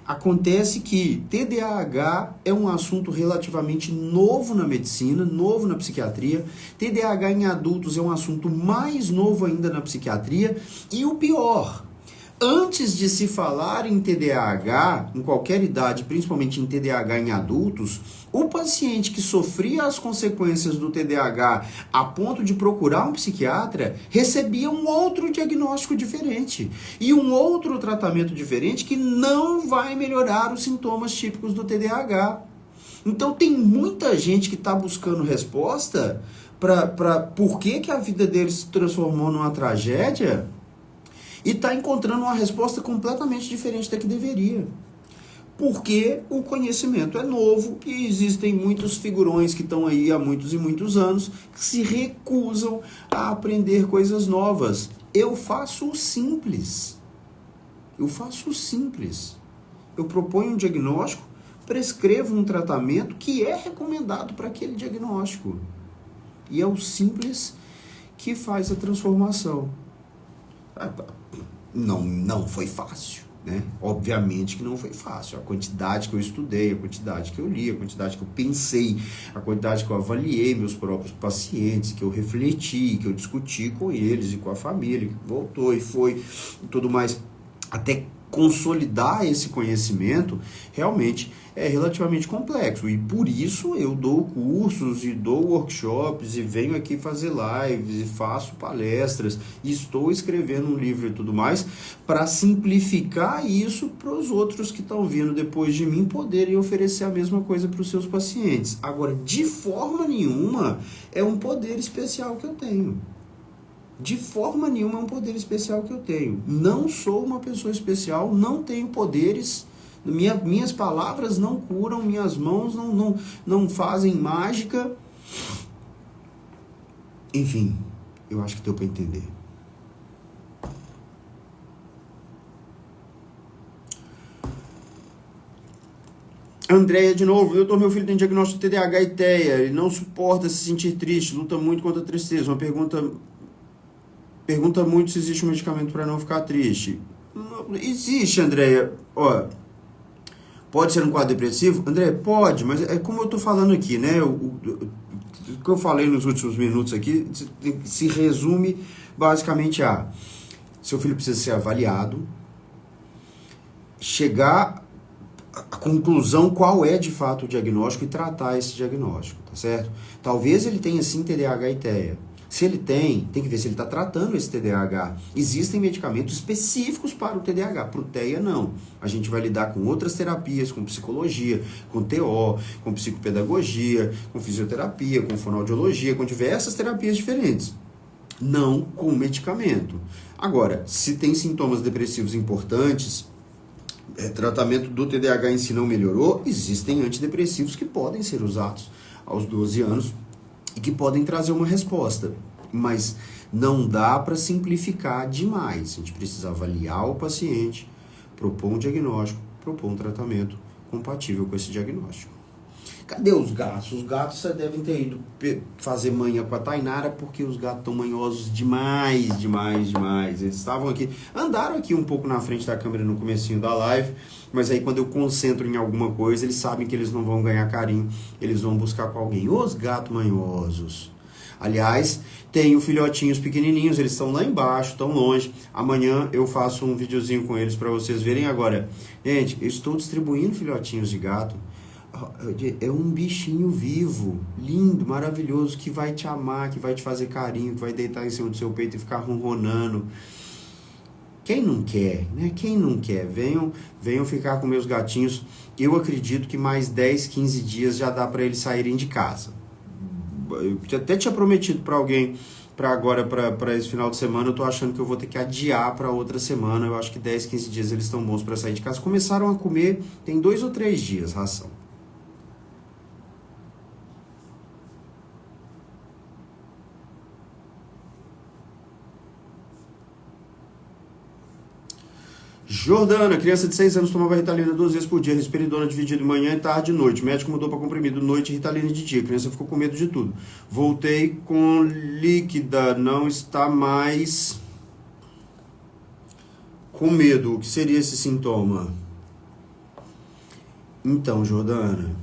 Acontece que TDAH é um assunto relativamente novo na medicina, novo na psiquiatria. TDAH em adultos é um assunto mais novo ainda na psiquiatria. E o pior, antes de se falar em TDAH, em qualquer idade, principalmente em TDAH em adultos, o paciente que sofria as consequências do TDAH a ponto de procurar um psiquiatra recebia um outro diagnóstico diferente e um outro tratamento diferente que não vai melhorar os sintomas típicos do TDAH. Então tem muita gente que está buscando resposta para por que a vida deles se transformou numa tragédia e está encontrando uma resposta completamente diferente da que deveria. Porque o conhecimento é novo e existem muitos figurões que estão aí há muitos e muitos anos que se recusam a aprender coisas novas. Eu faço o simples. Eu faço o simples. Eu proponho um diagnóstico, prescrevo um tratamento que é recomendado para aquele diagnóstico. E é o simples que faz a transformação. Não foi fácil, né? Obviamente que não foi fácil. A quantidade que eu estudei, a quantidade que eu li, a quantidade que eu pensei, a quantidade que eu avaliei meus próprios pacientes, que eu refleti, que eu discuti com eles e com a família, que voltou e foi e tudo mais, até consolidar esse conhecimento, realmente é relativamente complexo. E por isso eu dou cursos e dou workshops e venho aqui fazer lives e faço palestras e estou escrevendo um livro e tudo mais para simplificar isso para os outros que estão vindo depois de mim poderem oferecer a mesma coisa para os seus pacientes. Agora, de forma nenhuma é um poder especial que eu tenho. De forma nenhuma é um poder especial que eu tenho. Não sou uma pessoa especial, não tenho poderes, minhas palavras não curam, minhas mãos não fazem mágica. Enfim, eu acho que deu para entender. Andréia, de novo, meu filho tem diagnóstico de TDAH e TEA, ele não suporta se sentir triste, luta muito contra a tristeza. Uma pergunta muito se existe um medicamento para não ficar triste. Não, existe, Andréia. Ó, pode ser um quadro depressivo? Andréia, pode, mas é como eu estou falando aqui, né? O que eu falei nos últimos minutos aqui se resume basicamente a: seu filho precisa ser avaliado, chegar à conclusão qual é de fato o diagnóstico e tratar esse diagnóstico, tá certo? Talvez ele tenha sim TDAH e TEA. Se ele tem que ver se ele está tratando esse TDAH. Existem medicamentos específicos para o TDAH, para o TEA não. A gente vai lidar com outras terapias, com psicologia, com TO, com psicopedagogia, com fisioterapia, com fonoaudiologia, com diversas terapias diferentes. Não com medicamento. Agora, se tem sintomas depressivos importantes, tratamento do TDAH em si não melhorou, existem antidepressivos que podem ser usados aos 12 anos e que podem trazer uma resposta, mas não dá para simplificar demais. A gente precisa avaliar o paciente, propor um diagnóstico, propor um tratamento compatível com esse diagnóstico. Cadê os gatos? Os gatos devem ter ido fazer manha com a Tainara, porque os gatos estão manhosos demais, demais, demais. Eles estavam aqui, andaram aqui um pouco na frente da câmera no comecinho da live, mas aí quando eu concentro em alguma coisa, eles sabem que eles não vão ganhar carinho, eles vão buscar com alguém. Os gatos manhosos. Aliás, tenho filhotinhos pequenininhos, eles estão lá embaixo, estão longe. Amanhã eu faço um videozinho com eles para vocês verem agora. Gente, eu estou distribuindo filhotinhos de gato. É um bichinho vivo, lindo, maravilhoso, que vai te amar, que vai te fazer carinho, que vai deitar em cima do seu peito e ficar ronronando. Quem não quer, né? Quem não quer? Venham ficar com meus gatinhos. Eu acredito que mais 10, 15 dias já dá para eles saírem de casa. Eu até tinha prometido para alguém para agora, para esse final de semana. Eu tô achando que eu vou ter que adiar para outra semana. Eu acho que 10, 15 dias eles estão bons para sair de casa. Começaram a comer tem 2 ou 3 dias ração. Jordana, criança de 6 anos tomava Ritalina 2 vezes por dia, risperidona dividido manhã, tarde e noite. O médico mudou para comprimido, noite e Ritalina de dia. A criança ficou com medo de tudo. Voltei com líquida, não está mais com medo. O que seria esse sintoma? Então, Jordana,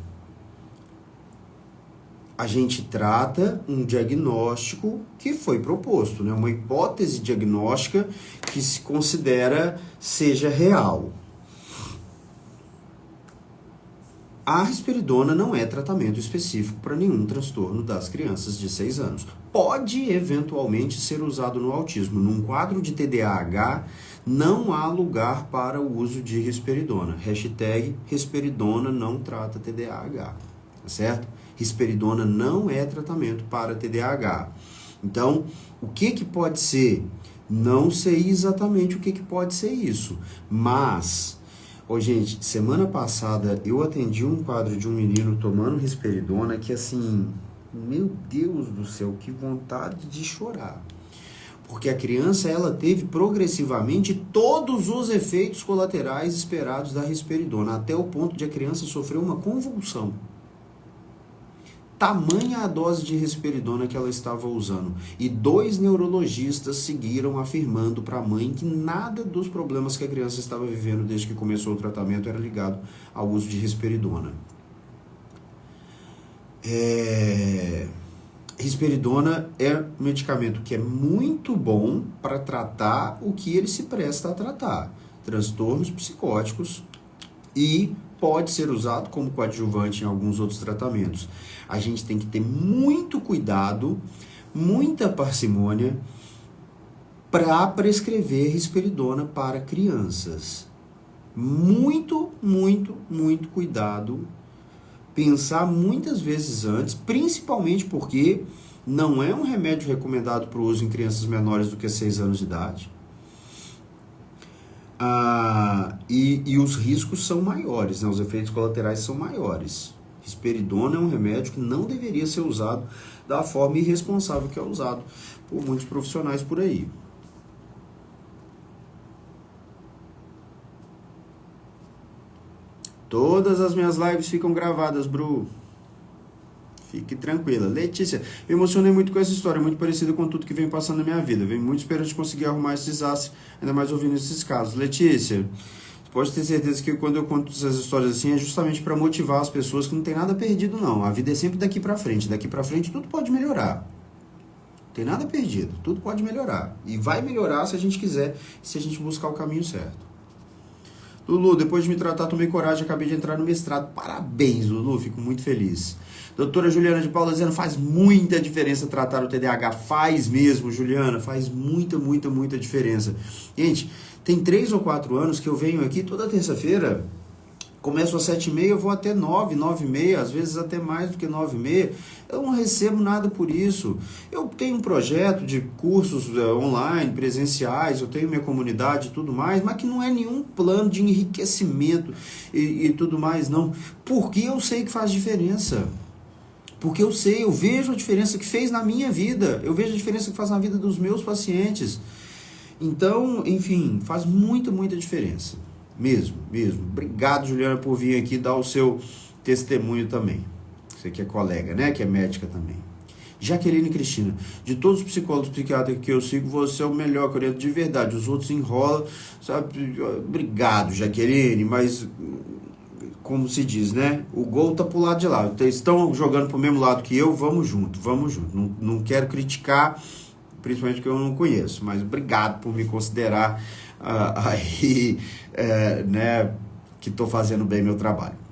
a gente trata um diagnóstico que foi proposto, né? Uma hipótese diagnóstica que se considera seja real. A risperidona não é tratamento específico para nenhum transtorno das crianças de 6 anos. Pode eventualmente ser usado no autismo. Num quadro de TDAH, não há lugar para o uso de risperidona. Hashtag risperidona não trata TDAH, tá certo? Risperidona não é tratamento para TDAH. Então, o que pode ser? Não sei exatamente o que pode ser isso, mas, gente, semana passada eu atendi um quadro de um menino tomando risperidona que assim, meu Deus do céu, que vontade de chorar. Porque a criança, ela teve progressivamente todos os efeitos colaterais esperados da risperidona, até o ponto de a criança sofrer uma convulsão. Tamanha a dose de risperidona que ela estava usando. E 2 neurologistas seguiram afirmando para a mãe que nada dos problemas que a criança estava vivendo desde que começou o tratamento era ligado ao uso de risperidona. Risperidona é um medicamento que é muito bom para tratar o que ele se presta a tratar. Transtornos psicóticos e pode ser usado como coadjuvante em alguns outros tratamentos. A gente tem que ter muito cuidado, muita parcimônia para prescrever risperidona para crianças. Muito, muito, muito cuidado. Pensar muitas vezes antes, principalmente porque não é um remédio recomendado para o uso em crianças menores do que 6 anos de idade. E os riscos são maiores, né? Os efeitos colaterais são maiores. Risperidona é um remédio que não deveria ser usado da forma irresponsável que é usado por muitos profissionais por aí. Todas as minhas lives ficam gravadas, Bru. Fique tranquila. Letícia, me emocionei muito com essa história, muito parecida com tudo que vem passando na minha vida. Venho muito esperando de conseguir arrumar esse desastre, ainda mais ouvindo esses casos. Letícia, você pode ter certeza que quando eu conto essas histórias assim, é justamente para motivar as pessoas que não tem nada perdido, não. A vida é sempre daqui para frente. Daqui para frente tudo pode melhorar. Não tem nada perdido. Tudo pode melhorar. E vai melhorar se a gente quiser, se a gente buscar o caminho certo. Lulu, depois de me tratar, tomei coragem, acabei de entrar no mestrado. Parabéns, Lulu, fico muito feliz. Doutora Juliana de Paula dizendo, faz muita diferença tratar o TDAH. Faz mesmo, Juliana, faz muita, muita, muita diferença. Gente, tem 3 ou 4 anos que eu venho aqui toda terça-feira, começo às 7h30, eu vou até 9, 9h30, às vezes até mais do que 9h30. Eu não recebo nada por isso. Eu tenho um projeto de cursos online, presenciais, eu tenho minha comunidade e tudo mais, mas que não é nenhum plano de enriquecimento e tudo mais, não. Porque eu sei que faz diferença. Porque eu vejo a diferença que fez na minha vida, eu vejo a diferença que faz na vida dos meus pacientes. Então, enfim, faz muita, muita diferença. Mesmo. Obrigado, Juliana, por vir aqui dar o seu testemunho também. Você que é colega, né? Que é médica também. Jaqueline Cristina, de todos os psicólogos psiquiatras que eu sigo, você é o melhor, Coreano, de verdade. Os outros enrolam, sabe? Obrigado, Jaqueline, mas como se diz, né? O gol tá pro lado de lá. Estão jogando pro mesmo lado que eu, vamos junto, vamos junto. Não quero criticar, principalmente que eu não conheço, mas obrigado por me considerar aí, né? Que tô fazendo bem meu trabalho.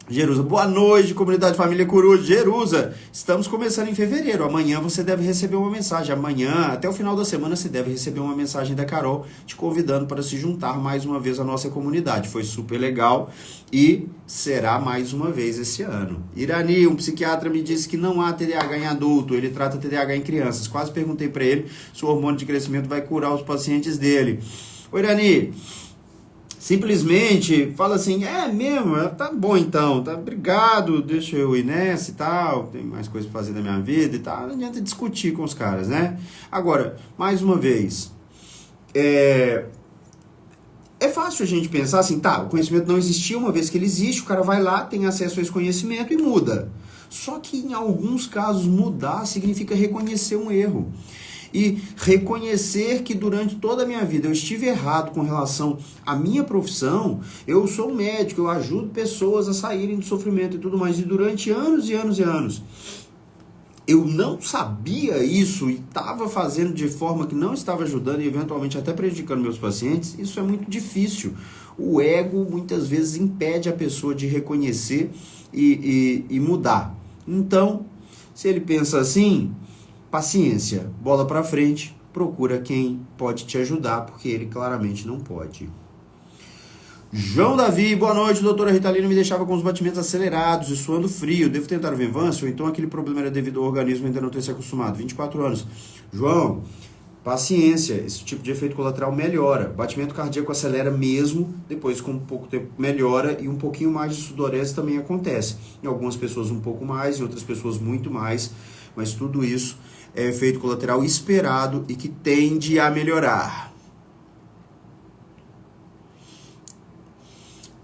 Jerusa, boa noite, comunidade Família Coruja. Jerusa, estamos começando em fevereiro. Amanhã você deve receber uma mensagem. Amanhã, até o final da semana, você deve receber uma mensagem da Carol te convidando para se juntar mais uma vez à nossa comunidade. Foi super legal e será mais uma vez esse ano. Irani, um psiquiatra, me disse que não há TDAH em adulto, ele trata TDAH em crianças. Quase perguntei para ele se o hormônio de crescimento vai curar os pacientes dele. Ô, Irani, simplesmente fala assim, é mesmo, tá bom então, tá, obrigado, deixa eu ir nessa e tal, tem mais coisas pra fazer na minha vida e tal, não adianta discutir com os caras, né? Agora, mais uma vez, é fácil a gente pensar assim, tá, o conhecimento não existia, uma vez que ele existe, o cara vai lá, tem acesso a esse conhecimento e muda. Só que em alguns casos mudar significa reconhecer um erro. E reconhecer que durante toda a minha vida eu estive errado com relação à minha profissão. Eu sou médico, eu ajudo pessoas a saírem do sofrimento e tudo mais. E durante anos e anos e anos, eu não sabia isso e estava fazendo de forma que não estava ajudando e eventualmente até prejudicando meus pacientes. Isso é muito difícil. O ego muitas vezes impede a pessoa de reconhecer e mudar. Então, se ele pensa assim, paciência, bola pra frente, procura quem pode te ajudar, porque ele claramente não pode. João Davi, boa noite, doutora Ritalina me deixava com os batimentos acelerados e suando frio, devo tentar o Venvanse ou então aquele problema era devido ao organismo ainda não ter se acostumado? 24 anos. João, paciência, esse tipo de efeito colateral melhora, batimento cardíaco acelera mesmo, depois com um pouco tempo melhora e um pouquinho mais de sudorese também acontece. Em algumas pessoas um pouco mais, em outras pessoas muito mais, mas tudo isso é efeito colateral esperado e que tende a melhorar.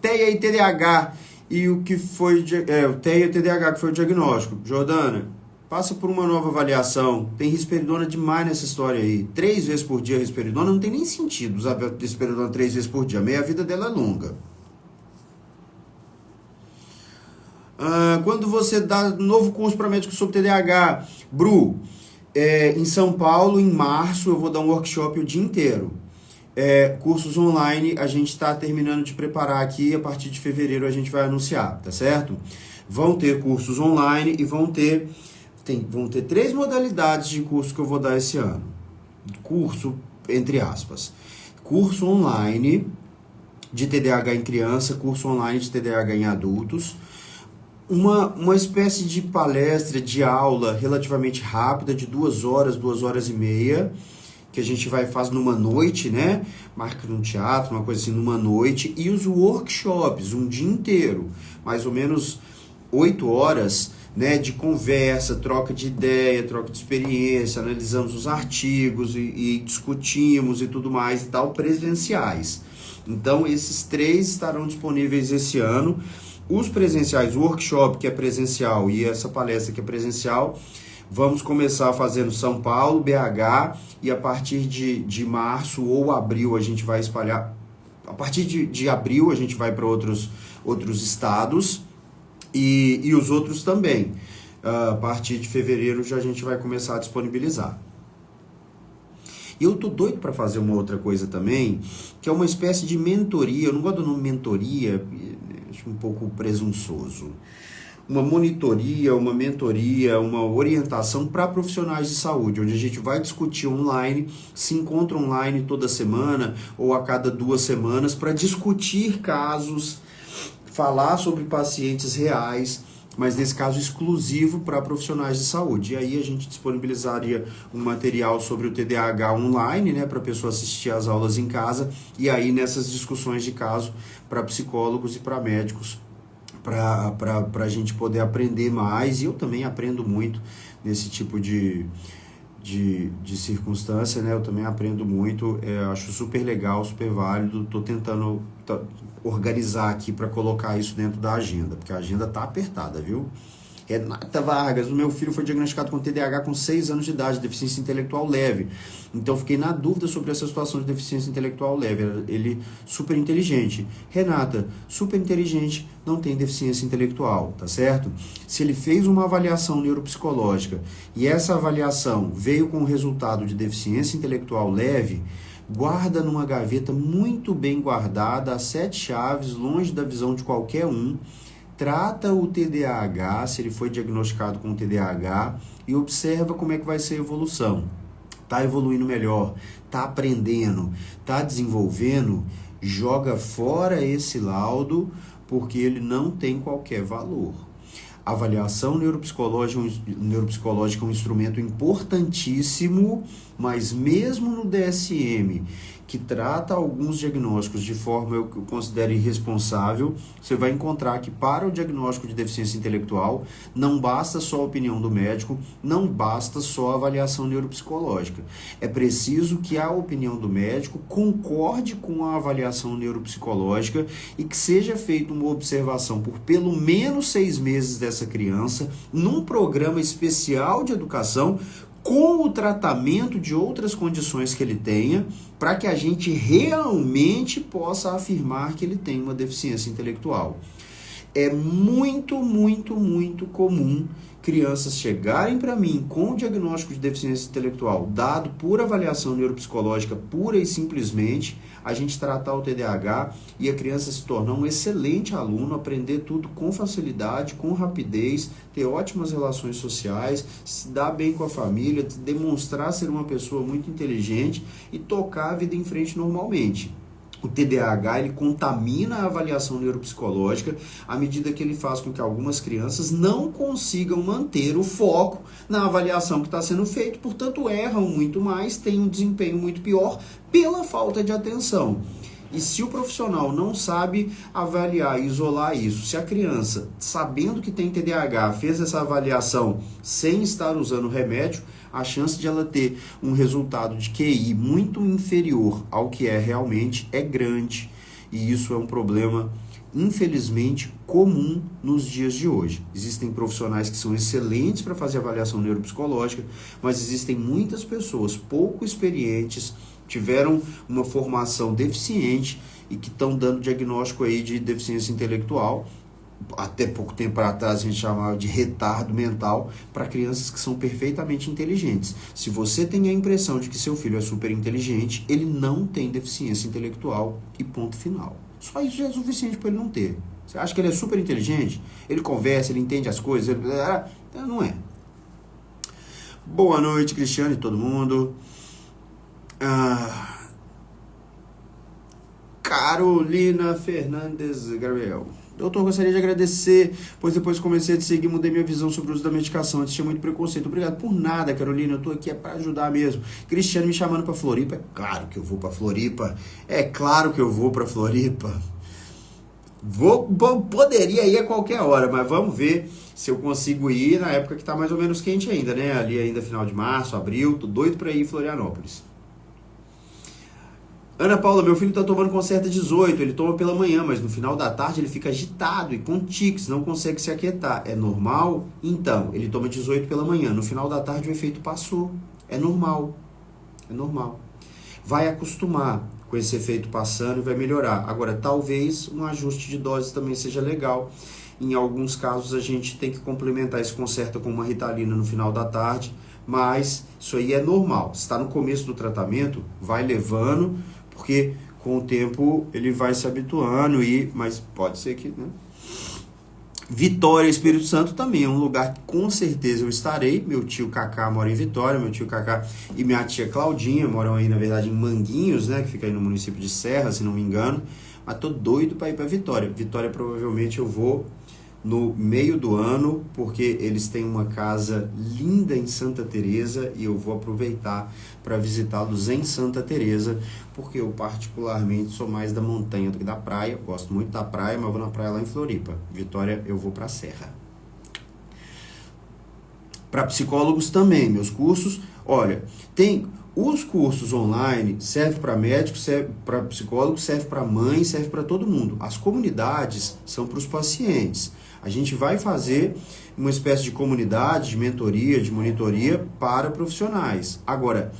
TEA e TDAH e o que foi TEA e TDAH que foi o diagnóstico. Jordana, passa por uma nova avaliação. Tem risperidona demais nessa história aí. 3 vezes por dia risperidona, não tem nem sentido usar risperidona 3 vezes por dia. Meia vida dela é longa. Quando você dá novo curso para médicos sobre TDAH, Bru, em São Paulo, em março, eu vou dar um workshop o dia inteiro. Cursos online, a gente está terminando de preparar aqui, a partir de fevereiro a gente vai anunciar, tá certo? Vão ter cursos online e vão ter 3 modalidades de curso que eu vou dar esse ano. Curso, entre aspas. Curso online de TDAH em criança, curso online de TDAH em adultos. Uma espécie de palestra, de aula relativamente rápida, de 2 horas, 2 horas e meia, que a gente faz numa noite, né? Marca num teatro, uma coisa assim, numa noite. E os workshops, um dia inteiro, mais ou menos 8 horas, né? De conversa, troca de ideia, troca de experiência, analisamos os artigos e discutimos e tudo mais e tal, presenciais. Então, esses 3 estarão disponíveis esse ano. Os presenciais, o workshop que é presencial e essa palestra que é presencial, vamos começar fazendo São Paulo, BH, e a partir de março ou abril a gente vai espalhar. A partir de abril a gente vai para outros estados e os outros também. A partir de fevereiro já a gente vai começar a disponibilizar. E eu tô doido para fazer uma outra coisa também, que é uma espécie de mentoria. Eu não gosto do nome mentoria, acho um pouco presunçoso. Uma monitoria, uma mentoria, uma orientação para profissionais de saúde, onde a gente vai discutir online, se encontra online toda semana ou a cada 2 semanas para discutir casos, falar sobre pacientes reais, mas nesse caso exclusivo para profissionais de saúde. E aí a gente disponibilizaria um material sobre o TDAH online, né, para a pessoa assistir às aulas em casa, e aí nessas discussões de caso para psicólogos e para médicos, para a gente poder aprender mais. E eu também aprendo muito nesse tipo de circunstância, né? Eu também aprendo muito, acho super legal, super válido. Estou tentando organizar aqui para colocar isso dentro da agenda, porque a agenda tá apertada, viu? Renata Vargas, o meu filho foi diagnosticado com TDAH com 6 anos de idade, deficiência intelectual leve. Então fiquei na dúvida sobre essa situação de deficiência intelectual leve. Ele super inteligente. Renata, super inteligente, não tem deficiência intelectual, tá certo? Se ele fez uma avaliação neuropsicológica e essa avaliação veio com o resultado de deficiência intelectual leve, guarda numa gaveta muito bem guardada, às 7 chaves, longe da visão de qualquer um. Trata o TDAH, se ele foi diagnosticado com TDAH, e observa como é que vai ser a evolução. Está evoluindo melhor, está aprendendo, está desenvolvendo, joga fora esse laudo, porque ele não tem qualquer valor. A avaliação neuropsicológica é um instrumento importantíssimo, mas mesmo no DSM, que trata alguns diagnósticos de forma eu considero irresponsável, você vai encontrar que para o diagnóstico de deficiência intelectual não basta só a opinião do médico, não basta só a avaliação neuropsicológica. É preciso que a opinião do médico concorde com a avaliação neuropsicológica e que seja feita uma observação por pelo menos 6 meses dessa criança num programa especial de educação com o tratamento de outras condições que ele tenha, para que a gente realmente possa afirmar que ele tem uma deficiência intelectual. É muito, muito, muito comum crianças chegarem para mim com o diagnóstico de deficiência intelectual dado por avaliação neuropsicológica pura e simplesmente, a gente tratar o TDAH e a criança se tornar um excelente aluno, aprender tudo com facilidade, com rapidez, ter ótimas relações sociais, se dar bem com a família, demonstrar ser uma pessoa muito inteligente e tocar a vida em frente normalmente. O TDAH, ele contamina a avaliação neuropsicológica à medida que ele faz com que algumas crianças não consigam manter o foco na avaliação que está sendo feita, portanto erram muito mais, têm um desempenho muito pior pela falta de atenção. E se o profissional não sabe avaliar e isolar isso, se a criança, sabendo que tem TDAH, fez essa avaliação sem estar usando remédio, a chance de ela ter um resultado de QI muito inferior ao que é realmente é grande. E isso é um problema, infelizmente, comum nos dias de hoje. Existem profissionais que são excelentes para fazer avaliação neuropsicológica, mas existem muitas pessoas pouco experientes, tiveram uma formação deficiente e que estão dando diagnóstico aí de deficiência intelectual. Até pouco tempo atrás a gente chamava de retardo mental para crianças que são perfeitamente inteligentes. Se você tem a impressão de que seu filho é super inteligente, ele não tem deficiência intelectual e ponto final. Só isso já é suficiente para ele não ter. Você acha que ele é super inteligente? Ele conversa, ele entende as coisas? Não é. Boa noite, Cristiano e todo mundo. Carolina Fernandes Gabriel. Doutor, gostaria de agradecer, pois depois que comecei a te seguir, mudei minha visão sobre o uso da medicação. Antes tinha muito preconceito. Obrigado por nada, Carolina. Eu tô aqui para ajudar mesmo. Cristiano me chamando para Floripa. É claro que eu vou para Floripa. É claro que eu vou para Floripa. Poderia ir a qualquer hora, mas vamos ver se eu consigo ir na época que tá mais ou menos quente ainda, né? Ali ainda final de março, abril. Tô doido para ir em Florianópolis. Ana Paula, meu filho está tomando Concerta 18, ele toma pela manhã, mas no final da tarde ele fica agitado e com tiques, não consegue se aquietar. É normal? Então, ele toma 18 pela manhã, no final da tarde o efeito passou. É normal, é normal. Vai acostumar com esse efeito passando e vai melhorar. Agora, talvez um ajuste de dose também seja legal. Em alguns casos a gente tem que complementar esse Concerta com uma Ritalina no final da tarde, mas isso aí é normal. Se está no começo do tratamento, vai levando, porque com o tempo ele vai se habituando, mas pode ser que, né? Vitória, Espírito Santo também é um lugar que com certeza eu estarei. Meu tio Cacá mora em Vitória, meu tio Cacá e minha tia Claudinha moram aí, na verdade, em Manguinhos, né? Que fica aí no município de Serra, se não me engano. Mas tô doido para ir para Vitória. Vitória provavelmente eu vou no meio do ano, porque eles têm uma casa linda em Santa Teresa e eu vou aproveitar para visitá-los em Santa Teresa, porque eu particularmente sou mais da montanha do que da praia. Eu gosto muito da praia, mas eu vou na praia lá em Floripa. Vitória eu vou para a Serra. Para psicólogos também, meus cursos, olha, tem Os cursos online servem para médicos, servem para psicólogos, servem para mães, servem para todo mundo. As comunidades são para os pacientes. A gente vai fazer uma espécie de comunidade, de mentoria, de monitoria para profissionais. Agora,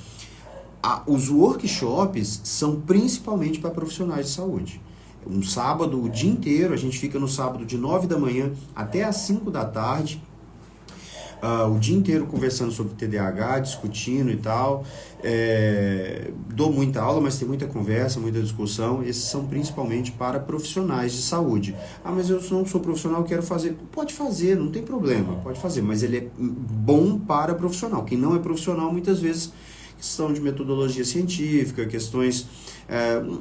os workshops são principalmente para profissionais de saúde. Um sábado, o dia inteiro, a gente fica no sábado de 9 da manhã até às 5 da tarde, o dia inteiro conversando sobre TDAH, discutindo e tal. Dou muita aula, mas tem muita conversa, muita discussão. Esses são principalmente para profissionais de saúde. Ah, mas eu não sou profissional, quero fazer. Pode fazer, não tem problema, pode fazer, mas ele é bom para profissional. Quem não é profissional, muitas vezes, questão de metodologia científica, questões,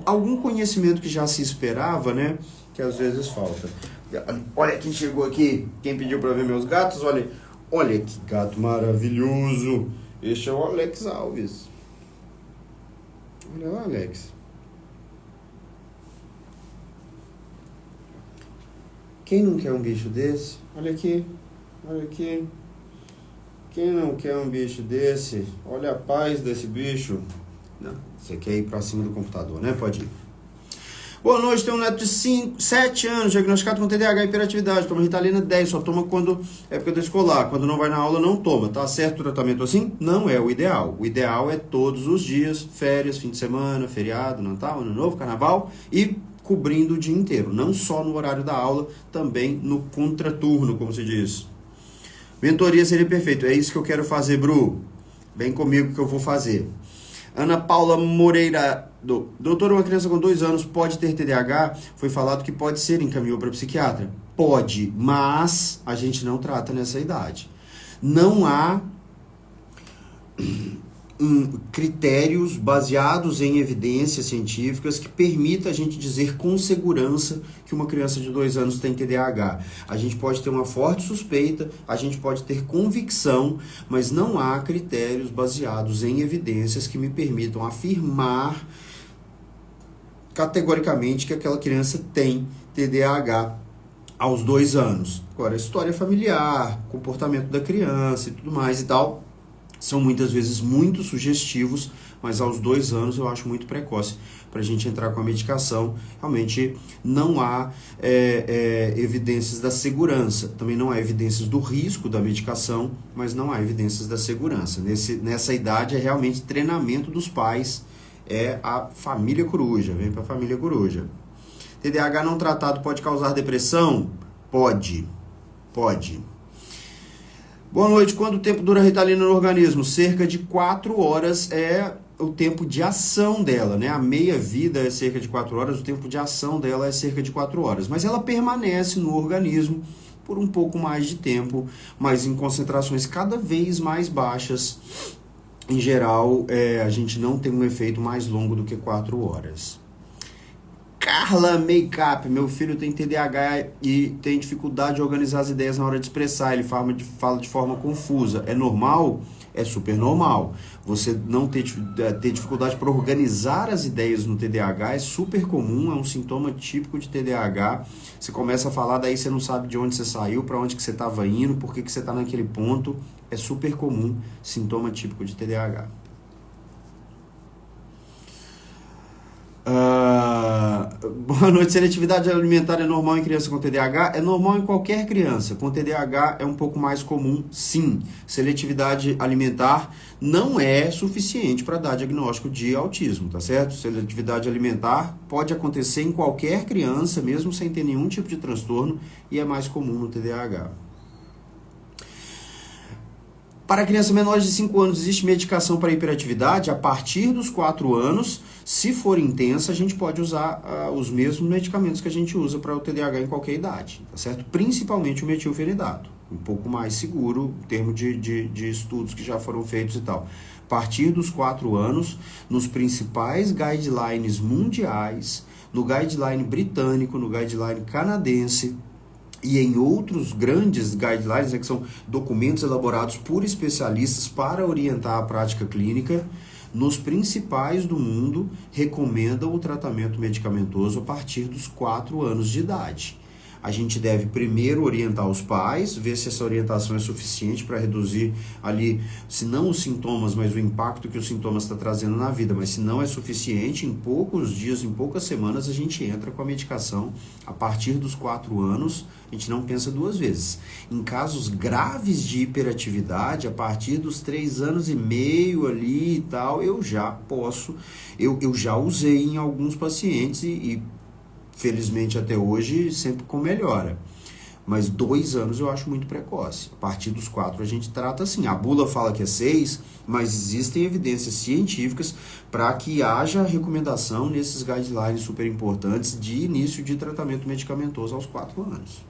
algum conhecimento que já se esperava, né, que às vezes falta. Olha quem chegou aqui, quem pediu para ver meus gatos, olha que gato maravilhoso. Este é o Alex Alves. Olha lá, Alex. Quem não quer um bicho desse? Olha aqui, olha aqui. Quem não quer um bicho desse? Olha a paz desse bicho. Não, você quer ir para cima do computador, né? Pode ir. Boa noite, tem um neto de 7 anos, diagnosticado com TDAH e hiperatividade. Toma Ritalina 10, só toma quando é época da escolar. Quando não vai na aula, não toma. Tá certo o tratamento assim? Não é o ideal. O ideal é todos os dias, férias, fim de semana, feriado, Natal, Ano Novo, Carnaval, e cobrindo o dia inteiro. Não só no horário da aula, também no contraturno, como se diz. Mentoria seria perfeito. É isso que eu quero fazer, Bru. Vem comigo que eu vou fazer. Ana Paula Moreira. Doutor, uma criança com 2 anos pode ter TDAH? Foi falado que pode ser, encaminhou para psiquiatra. Pode, mas a gente não trata nessa idade. Não há critérios baseados em evidências científicas que permita a gente dizer com segurança que uma criança de 2 anos tem TDAH. A gente pode ter uma forte suspeita, a gente pode ter convicção, mas não há critérios baseados em evidências que me permitam afirmar categoricamente que aquela criança tem TDAH aos 2 anos. Agora, história familiar, comportamento da criança e tudo mais e tal, são muitas vezes muito sugestivos, mas aos 2 anos eu acho muito precoce para a gente entrar com a medicação. Realmente não há evidências da segurança, também não há evidências do risco da medicação, mas não há evidências da segurança. Nessa idade é realmente treinamento dos pais, é a família coruja, vem para a família coruja. TDAH não tratado pode causar depressão? Pode. Boa noite. Quanto tempo dura a Ritalina no organismo? Cerca de 4 horas é o tempo de ação dela, né? A meia-vida é cerca de 4 horas, o tempo de ação dela é cerca de 4 horas. Mas ela permanece no organismo por um pouco mais de tempo, mas em concentrações cada vez mais baixas. Em geral, a gente não tem um efeito mais longo do que 4 horas. Carla Makeup, meu filho tem TDAH e tem dificuldade de organizar as ideias na hora de expressar, ele fala de forma confusa. É normal? É super normal. Você não ter dificuldade para organizar as ideias no TDAH é super comum, é um sintoma típico de TDAH. Você começa a falar, daí você não sabe de onde você saiu, para onde que você estava indo, por que você está naquele ponto. É super comum, sintoma típico de TDAH. Boa noite. Seletividade alimentar é normal em criança com TDAH? É normal em qualquer criança. Com TDAH é um pouco mais comum, sim. Seletividade alimentar não é suficiente para dar diagnóstico de autismo, tá certo? Seletividade alimentar pode acontecer em qualquer criança, mesmo sem ter nenhum tipo de transtorno, e é mais comum no TDAH. Para criança menor de 5 anos, existe medicação para hiperatividade? A partir dos 4 anos, se for intensa, a gente pode usar os mesmos medicamentos que a gente usa para o TDAH em qualquer idade, tá certo? Principalmente o metilfenidato, um pouco mais seguro, em termos de estudos que já foram feitos e tal. A partir dos 4 anos, nos principais guidelines mundiais, no guideline britânico, no guideline canadense, e em outros grandes guidelines, que são documentos elaborados por especialistas para orientar a prática clínica, nos principais do mundo recomendam o tratamento medicamentoso a partir dos 4 anos de idade. a gente deve primeiro orientar os pais, ver se essa orientação é suficiente para reduzir ali, se não os sintomas, mas o impacto que os sintomas estão trazendo na vida. Mas se não é suficiente, em poucos dias, em poucas semanas, a gente entra com a medicação. A partir dos 4 anos, a gente não pensa 2 vezes. Em casos graves de hiperatividade, a partir dos 3 anos e meio ali e tal, eu já posso, eu já usei em alguns pacientes e felizmente até hoje sempre com melhora. Mas 2 anos eu acho muito precoce. A partir dos 4 a gente trata assim. A bula fala que é 6, mas existem evidências científicas para que haja recomendação nesses guidelines super importantes de início de tratamento medicamentoso aos 4 anos.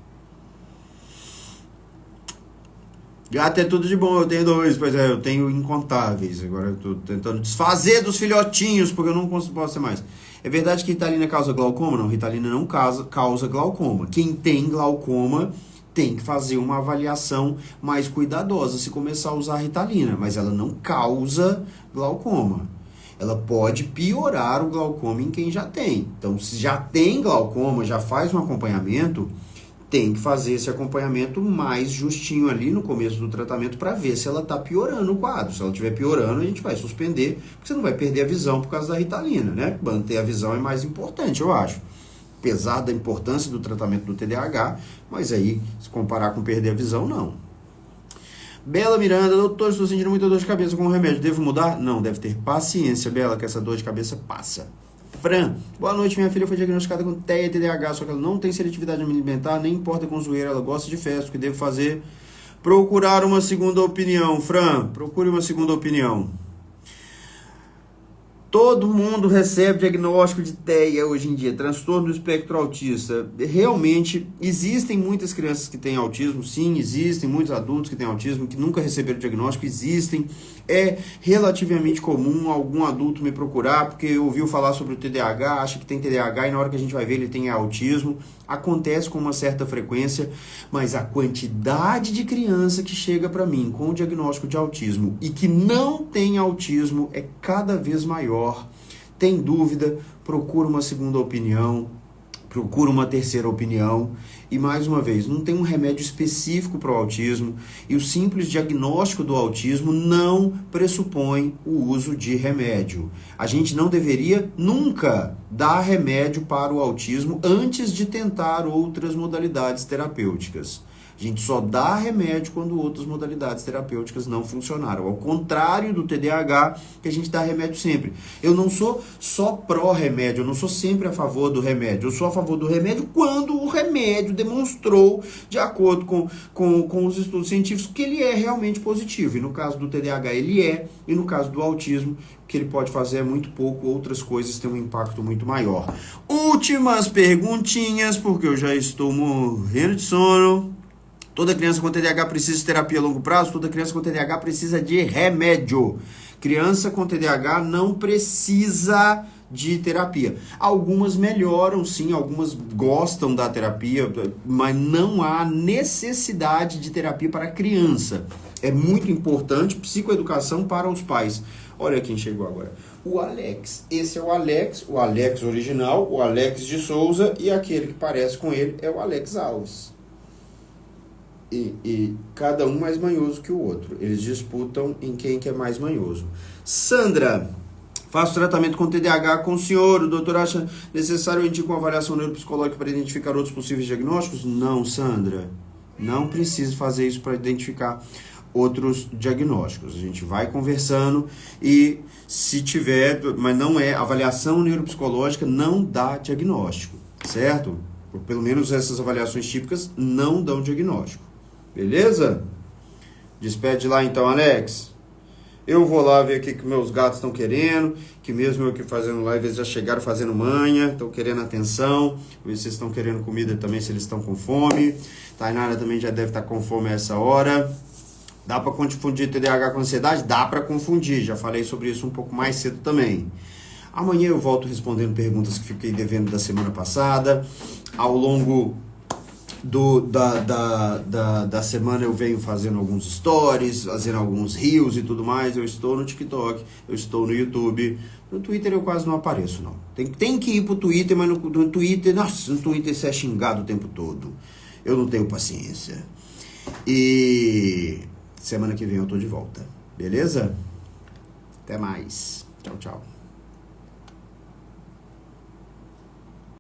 Gato é tudo de bom, eu tenho 2, pois é, eu tenho incontáveis. Agora eu tô tentando desfazer dos filhotinhos, porque eu não posso ser mais. É verdade que Ritalina causa glaucoma? Não, Ritalina não causa glaucoma. Quem tem glaucoma tem que fazer uma avaliação mais cuidadosa se começar a usar Ritalina, mas ela não causa glaucoma. Ela pode piorar o glaucoma em quem já tem. Então, se já tem glaucoma, já faz um acompanhamento, tem que fazer esse acompanhamento mais justinho ali no começo do tratamento para ver se ela está piorando o quadro. Se ela estiver piorando, a gente vai suspender, porque você não vai perder a visão por causa da Ritalina, né? Manter a visão é mais importante, eu acho. Apesar da importância do tratamento do TDAH, mas aí, se comparar com perder a visão, não. Bela Miranda, doutor, estou sentindo muita dor de cabeça com o remédio, devo mudar? Não, deve ter paciência, Bela, que essa dor de cabeça passa. Fran, boa noite, minha filha foi diagnosticada com TEA e TDAH, só que ela não tem seletividade alimentar, nem importa com zoeira, ela gosta de festa, o que devo fazer? Procurar uma segunda opinião. Fran, procure uma segunda opinião. Todo mundo recebe diagnóstico de TEA hoje em dia, transtorno do espectro autista. Realmente, existem muitas crianças que têm autismo, sim, existem muitos adultos que têm autismo, que nunca receberam diagnóstico, existem. É relativamente comum algum adulto me procurar, porque ouviu falar sobre o TDAH, acha que tem TDAH e na hora que a gente vai ver ele tem autismo. Acontece com uma certa frequência, mas a quantidade de criança que chega para mim com o diagnóstico de autismo e que não tem autismo é cada vez maior. Tem dúvida, procura uma segunda opinião, procura uma terceira opinião. E mais uma vez, não tem um remédio específico para o autismo e o simples diagnóstico do autismo não pressupõe o uso de remédio. A gente não deveria nunca dar remédio para o autismo antes de tentar outras modalidades terapêuticas. A gente só dá remédio quando outras modalidades terapêuticas não funcionaram. Ao contrário do TDAH, que a gente dá remédio sempre. Eu não sou só pró-remédio, eu não sou sempre a favor do remédio. Eu sou a favor do remédio quando o remédio demonstrou, de acordo com os estudos científicos, que ele é realmente positivo. E no caso do TDAH ele é, e no caso do autismo, o que ele pode fazer é muito pouco, outras coisas têm um impacto muito maior. Últimas perguntinhas, porque eu já estou morrendo de sono. Toda criança com TDAH precisa de terapia a longo prazo? Toda criança com TDAH precisa de remédio. Criança com TDAH não precisa de terapia. Algumas melhoram, sim, algumas gostam da terapia, mas não há necessidade de terapia para criança. É muito importante psicoeducação para os pais. Olha quem chegou agora. O Alex. Esse é o Alex original, o Alex de Souza, e aquele que parece com ele é o Alex Alves. E cada um mais manhoso que o outro. Eles disputam em quem que é mais manhoso. Sandra, faço tratamento com TDAH com o senhor. O doutor acha necessário eu indico uma avaliação neuropsicológica para identificar outros possíveis diagnósticos? Não, Sandra. Não precisa fazer isso para identificar outros diagnósticos. A gente vai conversando e se tiver, mas não é, avaliação neuropsicológica não dá diagnóstico, certo? Ou pelo menos essas avaliações típicas não dão diagnóstico. Beleza? Despede lá então, Alex. Eu vou lá ver o que meus gatos estão querendo, que mesmo eu aqui fazendo live, eles já chegaram fazendo manha, estão querendo atenção, ver se eles estão querendo comida também, se eles estão com fome. Tainara também já deve estar com fome a essa hora. Dá para confundir TDAH com ansiedade? Dá para confundir, já falei sobre isso um pouco mais cedo também. Amanhã eu volto respondendo perguntas que fiquei devendo da semana passada. Ao longo da semana eu venho fazendo alguns stories, fazendo alguns reels e tudo mais. Eu estou no TikTok, eu estou no YouTube. No Twitter eu quase não apareço, não. Tem que ir pro Twitter, mas no Twitter, nossa, no Twitter você é xingado o tempo todo. Eu não tenho paciência. E semana que vem eu tô de volta. Beleza? Até mais. Tchau, tchau.